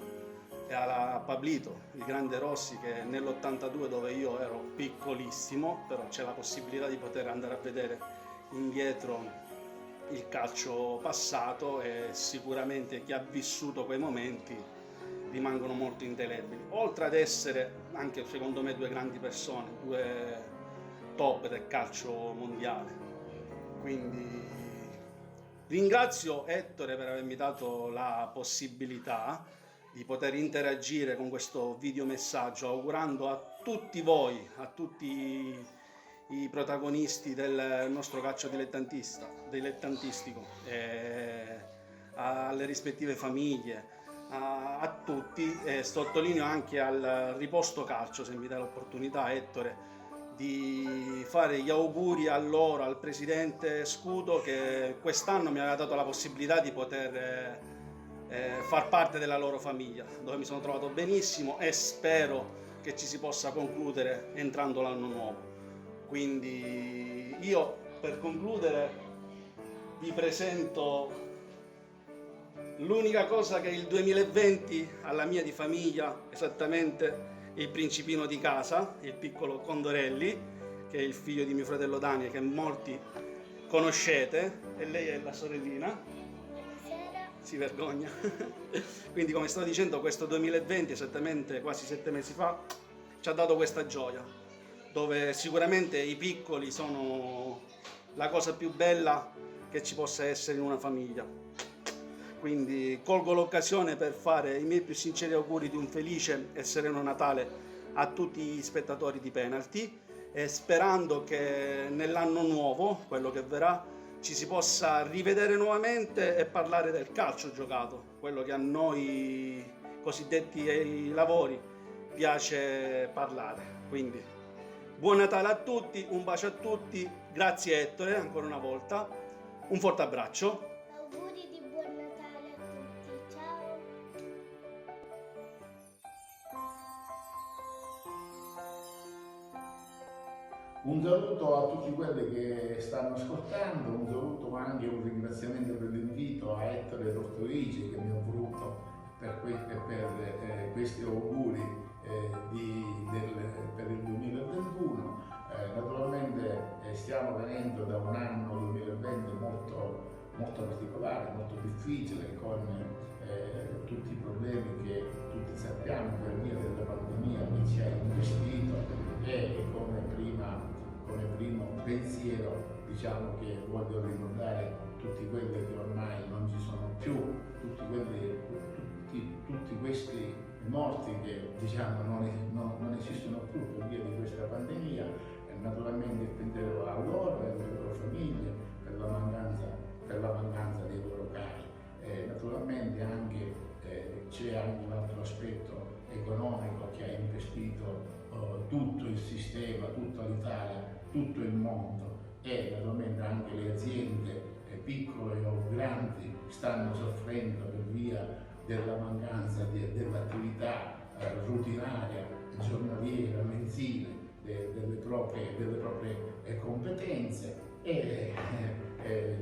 e a Pablito, il grande Rossi, che nell'82, dove io ero piccolissimo, però c'è la possibilità di poter andare a vedere indietro il calcio passato, e sicuramente chi ha vissuto quei momenti rimangono molto indelebili, oltre ad essere anche secondo me 2 grandi persone, 2 top del calcio mondiale. Quindi ringrazio Ettore per avermi dato la possibilità di poter interagire con questo videomessaggio, augurando a tutti voi, a tutti i protagonisti del nostro calcio dilettantistico, alle rispettive famiglie, a tutti, e sottolineo anche al Riposto Calcio, se mi dai l'opportunità, Ettore, di fare gli auguri a loro, al presidente Scudo, che quest'anno mi aveva dato la possibilità di poter far parte della loro famiglia, dove mi sono trovato benissimo e spero che ci si possa concludere entrando l'anno nuovo. Quindi io, per concludere, vi presento l'unica cosa che il 2020 alla mia di famiglia, esattamente il principino di casa, il piccolo Condorelli, che è il figlio di mio fratello Daniel, che molti conoscete, e lei è la sorellina. Buonasera. Si vergogna. Quindi, come stavo dicendo, questo 2020, esattamente quasi 7 mesi fa, ci ha dato questa gioia, dove sicuramente i piccoli sono la cosa più bella che ci possa essere in una famiglia. Quindi colgo l'occasione per fare i miei più sinceri auguri di un felice e sereno Natale a tutti gli spettatori di Penalty, e sperando che nell'anno nuovo, quello che verrà, ci si possa rivedere nuovamente e parlare del calcio giocato, quello che a noi cosiddetti ai lavori piace parlare. Quindi buon Natale a tutti, un bacio a tutti, grazie Ettore ancora una volta, un forte abbraccio. Auguri di buon Natale a tutti, ciao! Un saluto a tutti quelli che stanno ascoltando, un saluto ma anche un ringraziamento per l'invito a Ettore Tortorici, che mi ha voluto per questi auguri per il 2021. Naturalmente stiamo venendo da un anno 2020 molto particolare, molto difficile, con tutti i problemi che tutti sappiamo per via della pandemia che ci ha investito, e come primo pensiero diciamo che voglio ricordare tutti quelli che ormai non ci sono più, tutti questi morti che diciamo non esistono più per via di questa pandemia, e naturalmente il pensiero a loro e alle loro famiglie per la mancanza dei loro cari. Naturalmente anche c'è anche un altro aspetto economico che ha investito tutto il sistema, tutta l'Italia, tutto il mondo, e naturalmente anche le aziende piccoli o grandi, stanno soffrendo per via della mancanza dell'attività rutinaria, giornaliera, mensile, delle proprie competenze, e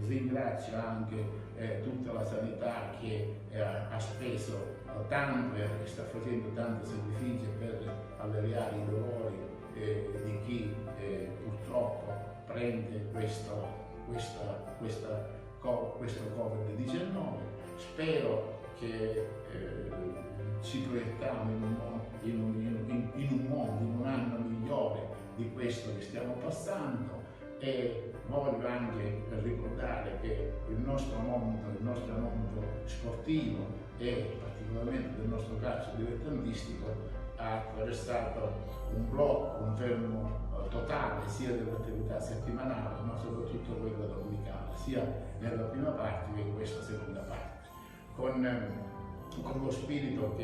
ringrazio anche tutta la sanità che ha speso tanto e che sta facendo tanti sacrifici per alleviare i dolori di chi purtroppo prende questo Covid-19. Spero che ci proiettiamo in un anno migliore di questo che stiamo passando, e voglio anche ricordare che il nostro mondo sportivo e particolarmente del nostro calcio dilettantistico ha attraversato un blocco, un fermo totale sia dell'attività settimanale ma soprattutto quella domenicale, sia nella prima parte che in questa seconda parte, con lo spirito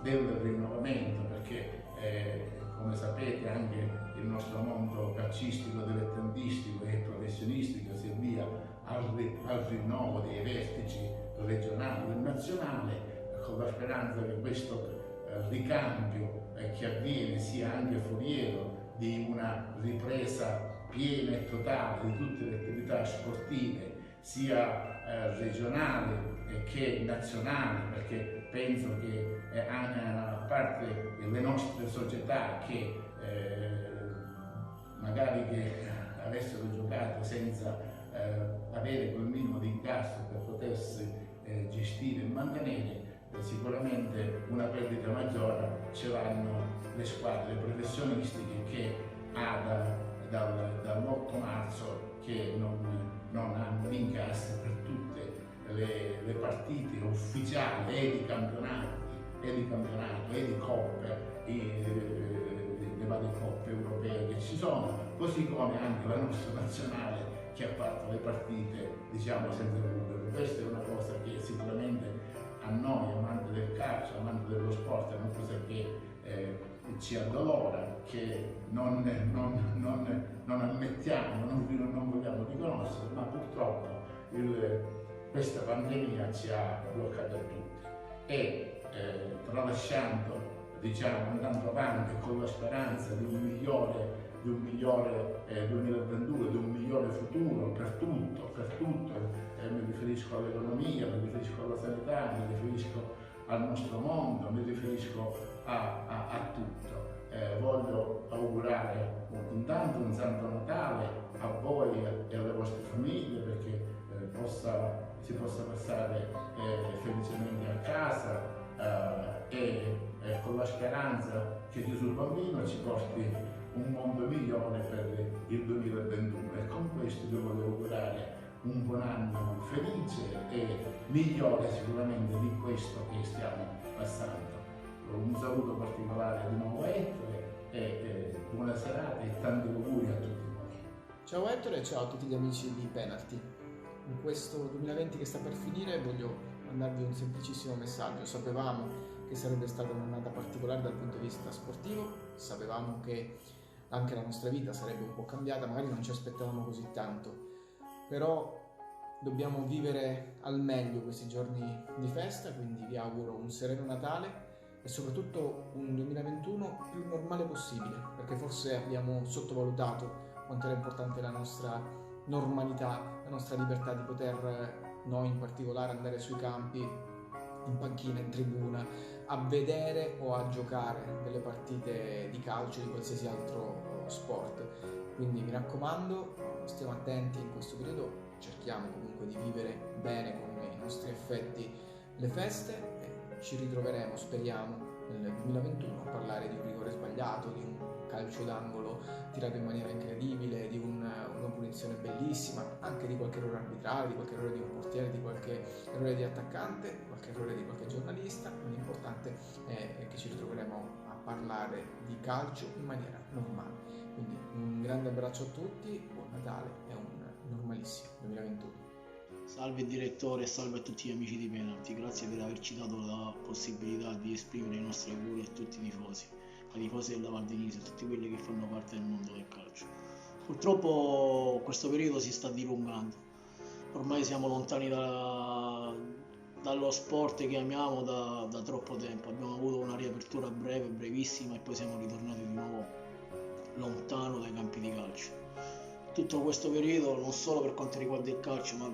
del rinnovamento, perché come sapete anche il nostro mondo calcistico, dilettantistico e professionistico si avvia al rinnovo dei vertici regionali e nazionali, con la speranza che questo ricambio che avviene sia anche foriero di una ripresa piena e totale di tutte le attività sportive, sia regionali che nazionali, perché penso che a parte le nostre società che magari che avessero giocato senza avere quel minimo di incasso per potersi gestire e mantenere, sicuramente una perdita maggiore ce l'hanno le squadre professionistiche che dall'8 marzo che non hanno l'incasso per tutte le partite ufficiali e di campionato e di coppe, le varie coppe europee che ci sono, così come anche la nostra nazionale che ha fatto le partite diciamo senza pubblico. Questa è una cosa che sicuramente a noi, amanti del calcio, amanti dello sport, è una cosa che ci addolora, che non ammettiamo, non vogliamo riconoscere, ma purtroppo questa pandemia ci ha bloccato tutti, e tralasciando, diciamo, andando avanti con la speranza di un migliore 2022, di un migliore futuro per tutto, mi riferisco all'economia, mi riferisco alla sanità, mi riferisco al nostro mondo, mi riferisco a tutto. Voglio augurare intanto un Santo Natale a voi e alle vostre famiglie, perché si possa passare felicemente a casa e con la speranza che Gesù Bambino ci porti un mondo migliore per il 2021, e con questo vi voglio augurare un buon anno felice e migliore sicuramente di questo che stiamo passando. Un saluto particolare di nuovo a Ettore e buona serata e tanti auguri a tutti voi. Ciao Ettore e ciao a tutti gli amici di Penalty. In questo 2020 che sta per finire voglio mandarvi un semplicissimo messaggio. Sapevamo che sarebbe stata un'annata particolare dal punto di vista sportivo, sapevamo che anche la nostra vita sarebbe un po' cambiata, magari non ci aspettavamo così tanto, però dobbiamo vivere al meglio questi giorni di festa, quindi vi auguro un sereno Natale e soprattutto un 2021 più normale possibile, perché forse abbiamo sottovalutato quanto era importante la nostra normalità, la nostra libertà di poter, noi in particolare, andare sui campi, in panchina, in tribuna, a vedere o a giocare delle partite di calcio, di qualsiasi altro sport. Quindi mi raccomando, stiamo attenti in questo periodo, cerchiamo comunque di vivere bene con i nostri affetti le feste e ci ritroveremo, speriamo, nel 2021 a parlare di un rigore sbagliato, di un calcio d'angolo tirato in maniera incredibile, di una punizione bellissima, anche di qualche errore arbitrale, di qualche errore di un portiere, di qualche errore di attaccante, qualche errore di qualche giornalista. L'importante è che ci ritroveremo a parlare di calcio in maniera normale. Quindi un grande abbraccio a tutti, buon Natale e un normalissimo 2021. Salve direttore e salve a tutti gli amici di Penalty, grazie per averci dato la possibilità di esprimere i nostri auguri a tutti i tifosi, ai tifosi della Val di Niso, a tutti quelli che fanno parte del mondo del calcio. Purtroppo questo periodo si sta dilungando, ormai siamo lontani dallo sport che amiamo da troppo tempo. Abbiamo avuto una riapertura breve, brevissima, e poi siamo ritornati di nuovo lontano dai campi di calcio. Tutto questo periodo, non solo per quanto riguarda il calcio, ma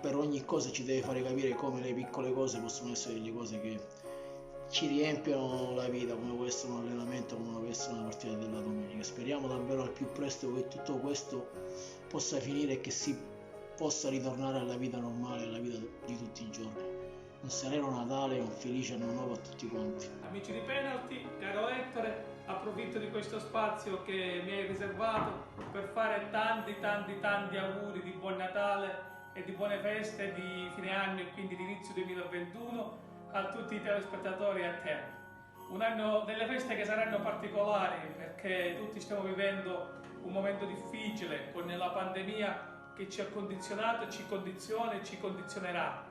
per ogni cosa ci deve fare capire come le piccole cose possono essere delle cose che ci riempiono la vita, come può essere un allenamento, come può essere una partita della domenica. Speriamo davvero al più presto che tutto questo possa finire e che si possa ritornare alla vita normale, alla vita di tutti i giorni. Un sereno Natale e un felice anno nuovo a tutti quanti. Amici di Penalty, caro Ettore, approfitto di questo spazio che mi hai riservato per fare tanti auguri di buon Natale e di buone feste di fine anno e quindi di inizio 2021 a tutti i telespettatori e a te. Un anno delle feste che saranno particolari perché tutti stiamo vivendo un momento difficile con la pandemia che ci ha condizionato, ci condiziona e ci condizionerà.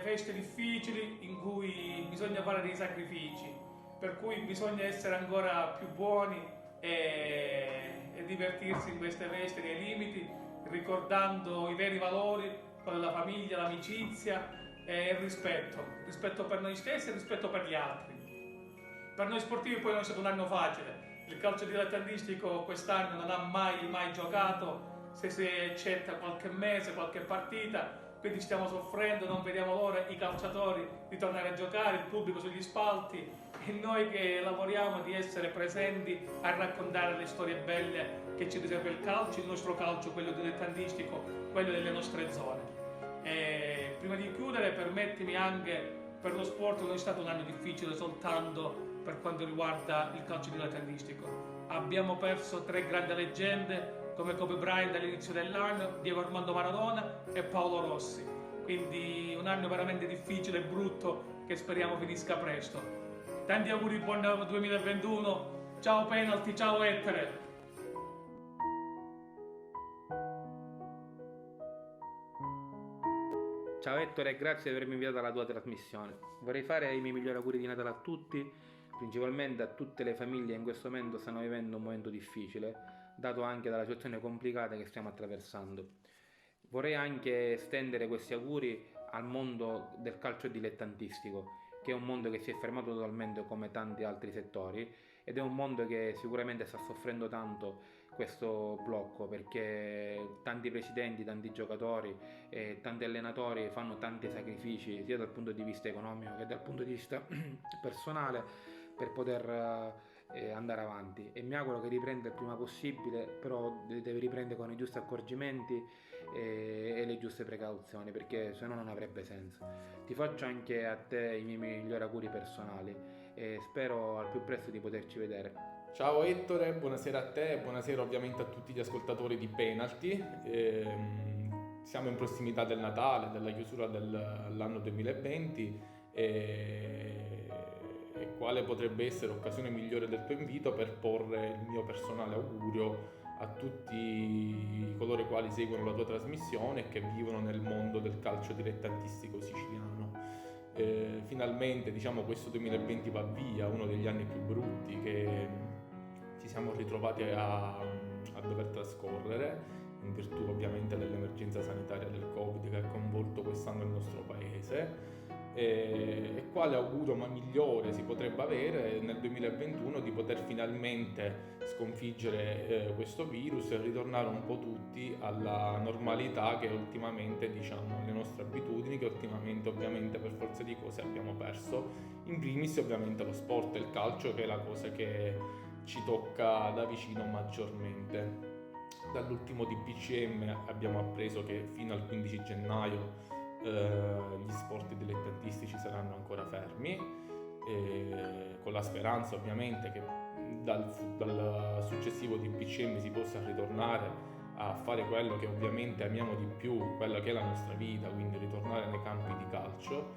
Feste difficili in cui bisogna fare dei sacrifici, per cui bisogna essere ancora più buoni e divertirsi in queste feste nei limiti, ricordando i veri valori, quello della famiglia, l'amicizia e il rispetto per noi stessi e il rispetto per gli altri. Per noi sportivi poi non è stato un anno facile, il calcio dilettantistico quest'anno non ha mai giocato, se si eccetta qualche mese, qualche partita, quindi stiamo soffrendo, non vediamo l'ora i calciatori di tornare a giocare, il pubblico sugli spalti e noi che lavoriamo di essere presenti a raccontare le storie belle che ci riserva il calcio, il nostro calcio, quello dilettantistico, quello delle nostre zone. E prima di chiudere permettimi anche per lo sport non è stato un anno difficile soltanto per quanto riguarda il calcio dilettantistico. Abbiamo perso 3 grandi leggende come Kobe Bryant all'inizio dell'anno, Diego Armando Maradona e Paolo Rossi. Quindi un anno veramente difficile e brutto che speriamo finisca presto. Tanti auguri di buon 2021. Ciao Penalty, ciao Ettore. Ciao Ettore, grazie di avermi invitato alla tua trasmissione. Vorrei fare i miei migliori auguri di Natale a tutti, principalmente a tutte le famiglie che in questo momento stanno vivendo un momento difficile, dato anche dalla situazione complicata che stiamo attraversando. Vorrei anche estendere questi auguri al mondo del calcio dilettantistico, che è un mondo che si è fermato totalmente come tanti altri settori ed è un mondo che sicuramente sta soffrendo tanto questo blocco, perché tanti presidenti, tanti giocatori e tanti allenatori fanno tanti sacrifici sia dal punto di vista economico che dal punto di vista personale per poter andare avanti, e mi auguro che riprenda il prima possibile, però deve riprendere con i giusti accorgimenti e le giuste precauzioni, perché se no non avrebbe senso. Ti faccio anche a te i miei migliori auguri personali e spero al più presto di poterci vedere. Ciao Ettore, buonasera a te e buonasera ovviamente a tutti gli ascoltatori di Penalty. Siamo in prossimità del Natale, della chiusura dell'anno 2020 e quale potrebbe essere occasione migliore del tuo invito per porre il mio personale augurio a tutti coloro i quali seguono la tua trasmissione e che vivono nel mondo del calcio dilettantistico siciliano. Finalmente, diciamo, questo 2020 va via, uno degli anni più brutti che ci siamo ritrovati a dover trascorrere in virtù ovviamente dell'emergenza sanitaria del Covid che ha coinvolto quest'anno il nostro paese. E quale augurio migliore si potrebbe avere nel 2021 di poter finalmente sconfiggere questo virus e ritornare un po' tutti alla normalità che ultimamente, diciamo, le nostre abitudini che ultimamente ovviamente per forza di cose abbiamo perso, in primis ovviamente lo sport e il calcio, che è la cosa che ci tocca da vicino maggiormente. Dall'ultimo DPCM abbiamo appreso che fino al 15 gennaio gli sport dilettantistici saranno ancora fermi, con la speranza ovviamente che dal successivo DPCM si possa ritornare a fare quello che ovviamente amiamo di più, quella che è la nostra vita, quindi ritornare nei campi di calcio.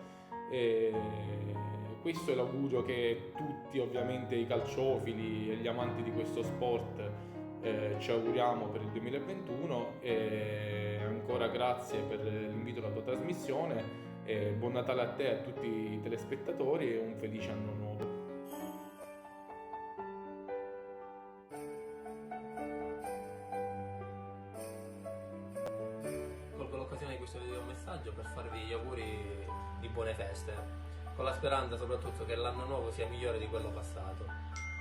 Questo è l'augurio che tutti ovviamente i calciofili e gli amanti di questo sport ci auguriamo per il 2021 e ancora grazie per l'invito alla tua trasmissione e buon Natale a te e a tutti i telespettatori e un felice anno nuovo. Con messaggio per farvi gli auguri di buone feste, con la speranza soprattutto che l'anno nuovo sia migliore di quello passato.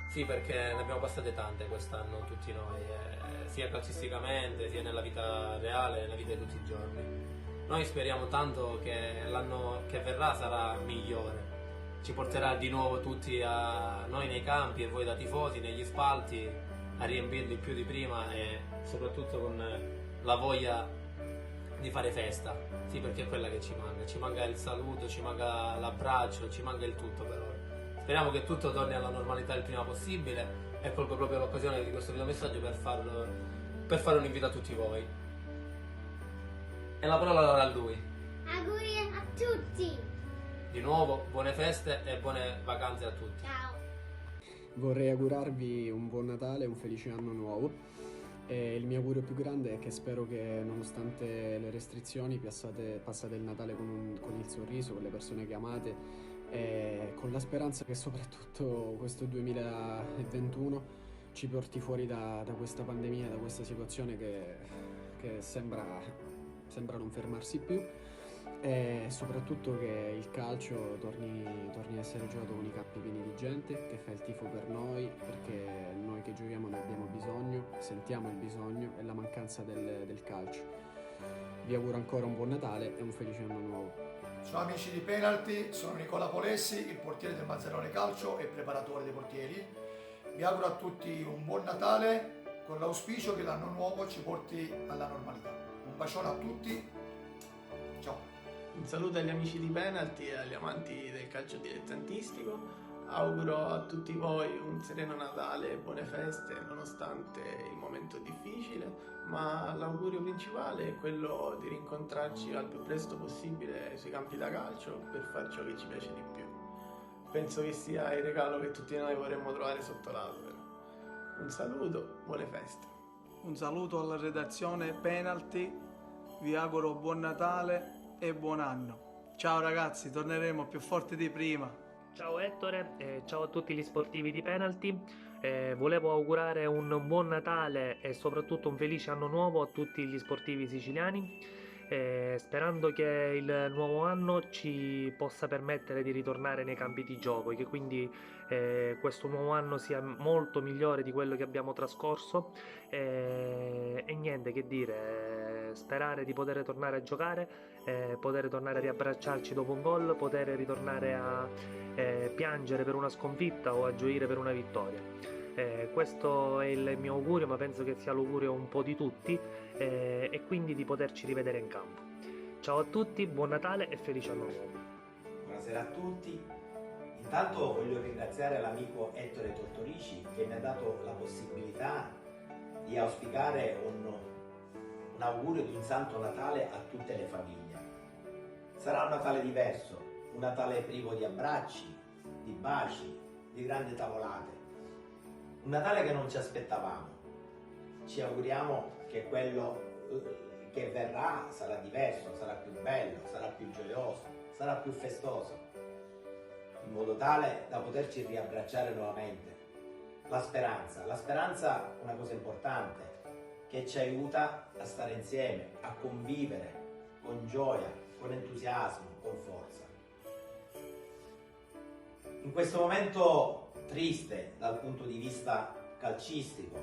Sì, perché ne abbiamo passate tante quest'anno tutti noi, sia calcisticamente, sia nella vita reale, nella vita di tutti i giorni. Noi speriamo tanto che l'anno che verrà sarà migliore, ci porterà di nuovo tutti a noi nei campi e voi da tifosi, negli spalti, a riempirli più di prima e soprattutto con la voglia di fare festa. Sì, perché è quella che ci manca il saluto, ci manca l'abbraccio, ci manca il tutto per ora. Speriamo che tutto torni alla normalità il prima possibile e colgo proprio l'occasione di questo videomessaggio per fare un invito a tutti voi. E la parola ora a lui. Auguri a tutti! Di nuovo, buone feste e buone vacanze a tutti. Ciao! Vorrei augurarvi un buon Natale e un felice anno nuovo. E il mio augurio più grande è che spero che nonostante le restrizioni passate il Natale con il sorriso, con le persone che amate e con la speranza che soprattutto questo 2021 ci porti fuori da questa pandemia, da questa situazione che sembra non fermarsi più, e soprattutto che il calcio torni a essere giocato con i campi pieni di gente che fa il tifo per noi, perché noi che giochiamo ne abbiamo bisogno, sentiamo il bisogno e la mancanza del calcio. Vi auguro ancora un buon Natale e un felice anno nuovo. Ciao amici di Penalty, sono Nicola Polessi, il portiere del Mazzarone Calcio e preparatore dei portieri. Vi auguro a tutti un buon Natale con l'auspicio che l'anno nuovo ci porti alla normalità. Un bacione a tutti, ciao! Un saluto agli amici di Penalty e agli amanti del calcio dilettantistico. Auguro a tutti voi un sereno Natale e buone feste nonostante il momento difficile, ma l'augurio principale è quello di rincontrarci al più presto possibile sui campi da calcio per fare ciò che ci piace di più. Penso che sia il regalo che tutti noi vorremmo trovare sotto l'albero. Un saluto, buone feste. Un saluto alla redazione Penalty, vi auguro buon Natale e buon anno. Ciao ragazzi, torneremo più forti di prima. Ciao Ettore e ciao a tutti gli sportivi di Penalty. Volevo augurare un buon Natale e soprattutto un felice anno nuovo a tutti gli sportivi siciliani, sperando che il nuovo anno ci possa permettere di ritornare nei campi di gioco e che quindi questo nuovo anno sia molto migliore di quello che abbiamo trascorso, e niente che dire, sperare di poter tornare a giocare, poter tornare a riabbracciarci dopo un gol, poter ritornare a piangere per una sconfitta o a gioire per una vittoria. Questo è il mio augurio, ma penso che sia l'augurio un po' di tutti, e quindi di poterci rivedere in campo. Ciao a tutti, buon Natale e felice anno nuovo. Buonasera a tutti. Intanto voglio ringraziare l'amico Ettore Tortorici che mi ha dato la possibilità di auspicare un augurio di un Santo Natale a tutte le famiglie. Sarà un Natale diverso, un Natale privo di abbracci, di baci, di grandi tavolate. Un Natale che non ci aspettavamo. Ci auguriamo che quello che verrà sarà diverso, sarà più bello, sarà più gioioso, sarà più festoso, in modo tale da poterci riabbracciare nuovamente. La speranza è una cosa importante che ci aiuta a stare insieme, a convivere con gioia, con entusiasmo, con forza. In questo momento triste dal punto di vista calcistico,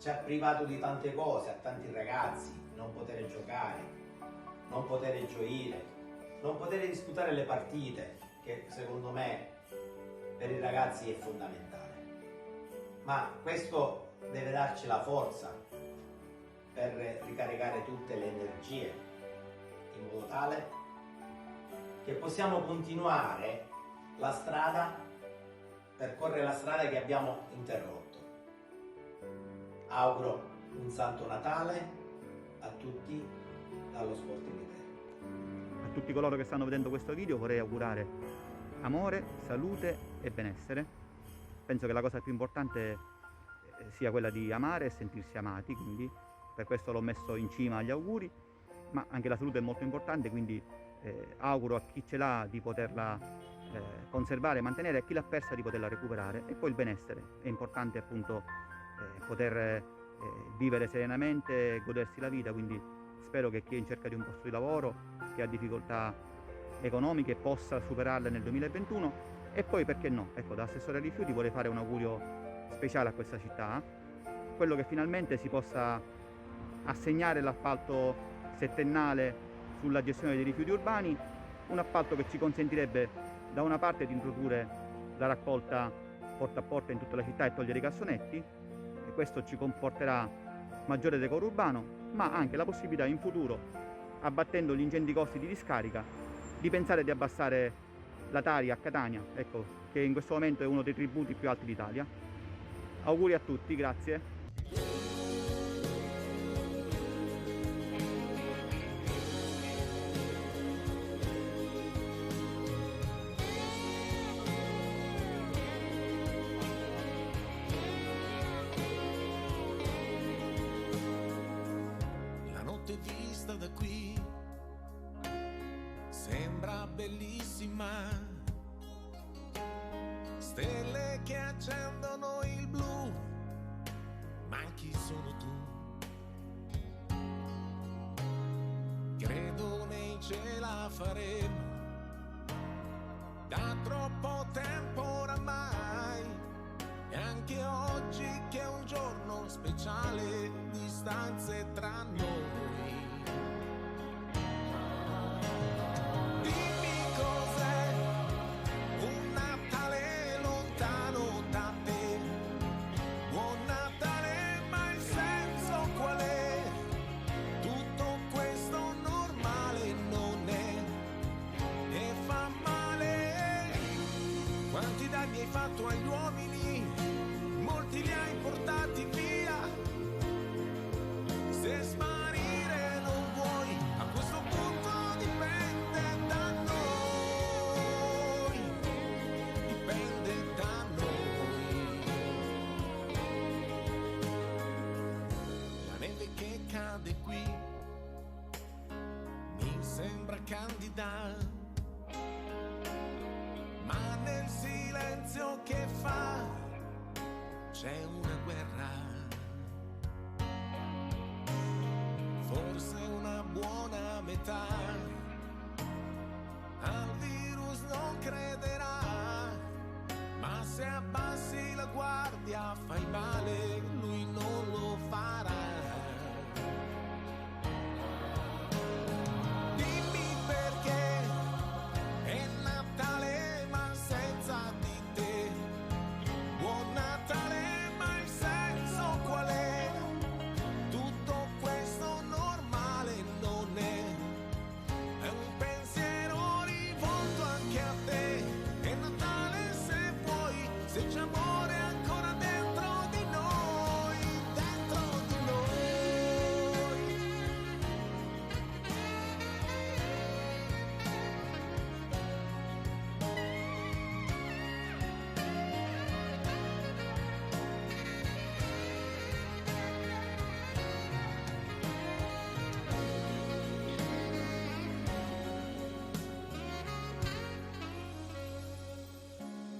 ci ha privato di tante cose a tanti ragazzi, non poter giocare, non poter gioire, non poter disputare le partite, che secondo me per i ragazzi è fondamentale. Ma questo deve darci la forza per ricaricare tutte le energie, in modo tale che possiamo continuare la strada, percorrere la strada che abbiamo interrotto. Auguro un Santo Natale a tutti dallo Sport Unitario. A tutti coloro che stanno vedendo questo video vorrei augurare amore, salute e benessere. Penso che la cosa più importante sia quella di amare e sentirsi amati, quindi per questo l'ho messo in cima agli auguri, ma anche la salute è molto importante, quindi auguro a chi ce l'ha di poterla conservare e mantenere, e a chi l'ha persa di poterla recuperare. E poi il benessere, è importante appunto poter vivere serenamente, godersi la vita, quindi spero che chi è in cerca di un posto di lavoro, chi ha difficoltà economiche, possa superarle nel 2021. E poi, perché no, ecco, da assessore ai rifiuti vorrei fare un augurio speciale a questa città, quello che finalmente si possa assegnare l'appalto settennale sulla gestione dei rifiuti urbani, un appalto che ci consentirebbe da una parte di introdurre la raccolta porta a porta in tutta la città e togliere i cassonetti, e questo ci comporterà maggiore decoro urbano, ma anche la possibilità in futuro, abbattendo gli ingenti costi di discarica, di pensare di abbassare la Tari a Catania, ecco, che in questo momento è uno dei tributi più alti d'Italia. Auguri a tutti, grazie. La notte vista da qui sembra bellissima, stelle che accendono il blu, ma chi sono tu? Credo nei ce la faremo, da troppo tempo oramai, e anche oggi che è un giorno speciale, distanze tra noi. Dimmi cos'è un Natale lontano da te, buon Natale, ma il senso qual è? Tutto questo normale non è, e fa male. Quanti danni hai fatto agli uomini, molti li hai portati via. Se sparire non vuoi, a questo punto dipende da noi, dipende da noi. La neve che cade qui mi sembra candida, ma nel silenzio che fa c'è una guerra. Forse una buona metà al virus non crederà, ma se abbassi la guardia fai male, lui non lo farà. Dimmi perché è Natale ma senza di te, buon Natale ma il senso qual è? Tutto questo normale non è un pensiero rivolto anche a te. È Natale se vuoi, se c'è amore ancora dentro di noi, dentro di noi.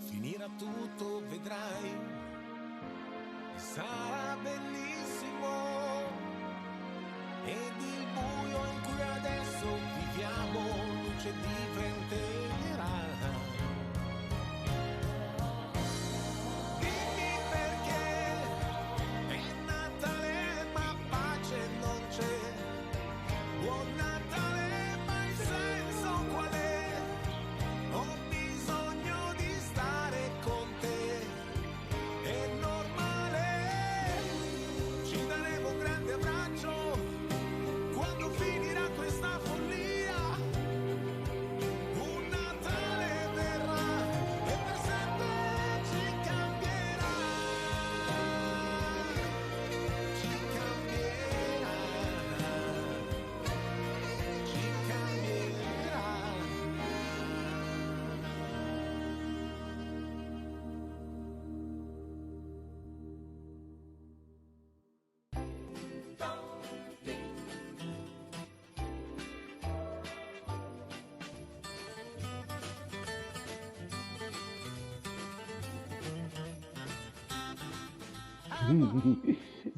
Finirà tutto, vedrai, sarà bellissimo, ed il buio in cui adesso viviamo luce diventerà. Dimmi perché è Natale ma pace non c'è, buon Natale ma il senso qual è? Ho bisogno di stare con te, è normale, ci daremo un grande abbraccio quando finirà questa follia, un Natale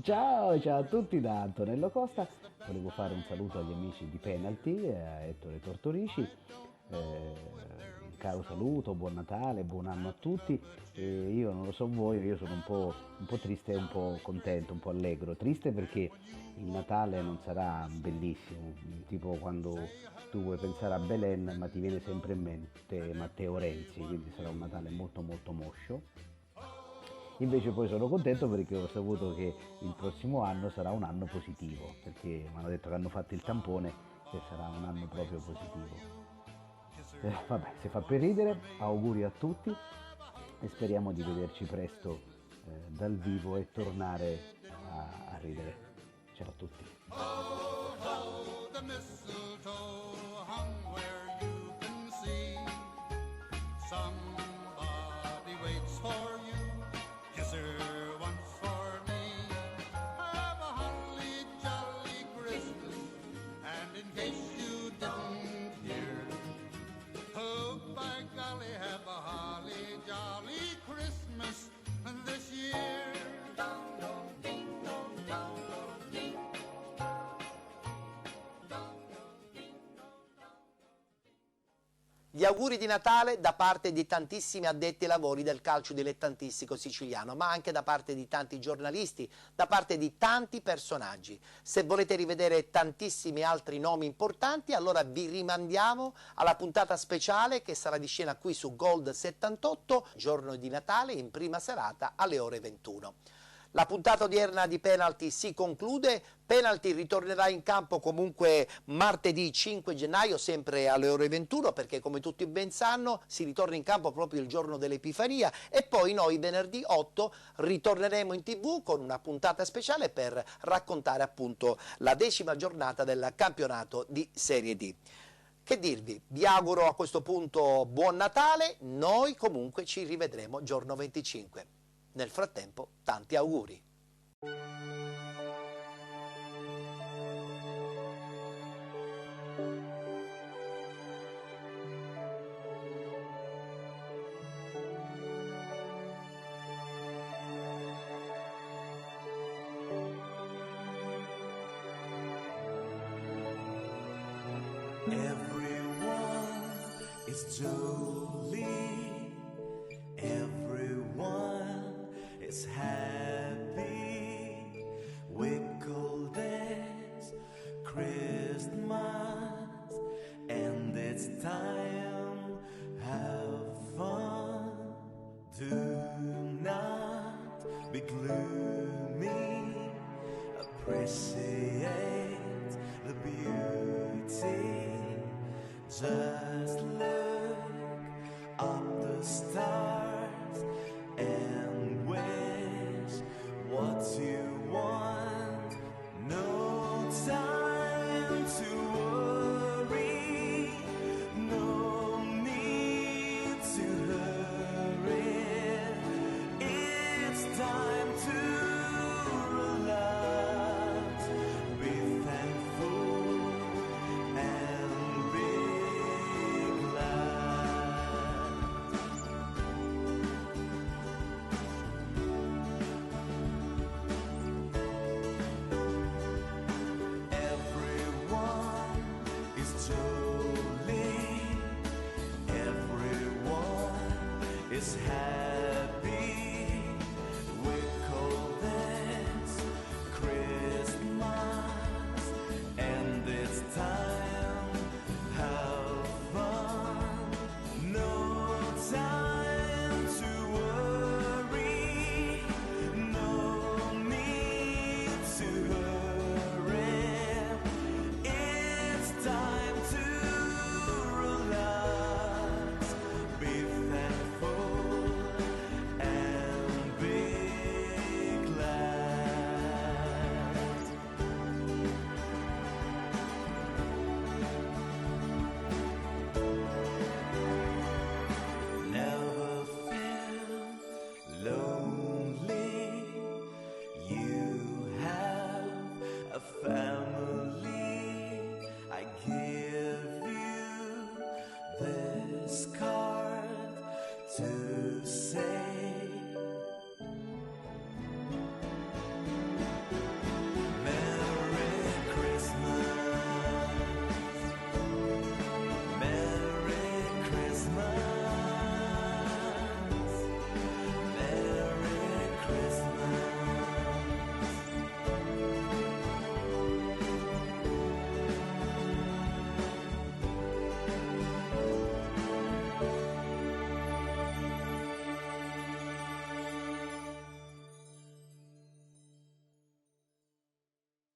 Ciao a tutti da Antonello Costa. Volevo fare un saluto agli amici di Penalty, a Ettore Tortorici. Un caro saluto, buon Natale, buon anno a tutti. Io non lo so voi, io sono un po' triste e un po' contento, un po' allegro. Triste perché il Natale non sarà bellissimo, tipo quando tu vuoi pensare a Belen ma ti viene sempre in mente Matteo Renzi, quindi sarà un Natale molto molto moscio. Invece poi sono contento perché ho saputo che il prossimo anno sarà un anno positivo, perché mi hanno detto che hanno fatto il tampone e sarà un anno proprio positivo. Vabbè, se fa per ridere, auguri a tutti e speriamo di vederci presto dal vivo e tornare a ridere. Ciao a tutti. Gli auguri di Natale da parte di tantissimi addetti ai lavori del calcio dilettantistico siciliano, ma anche da parte di tanti giornalisti, da parte di tanti personaggi. Se volete rivedere tantissimi altri nomi importanti, allora vi rimandiamo alla puntata speciale che sarà di scena qui su Gold 78, giorno di Natale, in prima serata alle ore 21. La puntata odierna di Penalty si conclude. Penalty ritornerà in campo comunque martedì 5 gennaio, sempre alle ore 21, perché come tutti ben sanno si ritorna in campo proprio il giorno dell'Epifania, e poi noi venerdì 8 ritorneremo in TV con una puntata speciale per raccontare appunto la 10ª giornata del campionato di Serie D. Che dirvi? Vi auguro a questo punto buon Natale, noi comunque ci rivedremo giorno 25. Nel frattempo, tanti auguri. Everyone is jolly. Everyone is happy. We call this Christmas, and it's time have fun. Do not be gloomy. Appreciate the beauty. Just look up the stars and wish what you want. No time to worry, no need to hurry. It's time to relax, be thankful and be everyone is jolly, everyone is happy. We call this Christmas, and it's time have fun. No time to worry, no need to hurry. It's time to relax, be thankful and be glad. Never feel lonely. You have a family.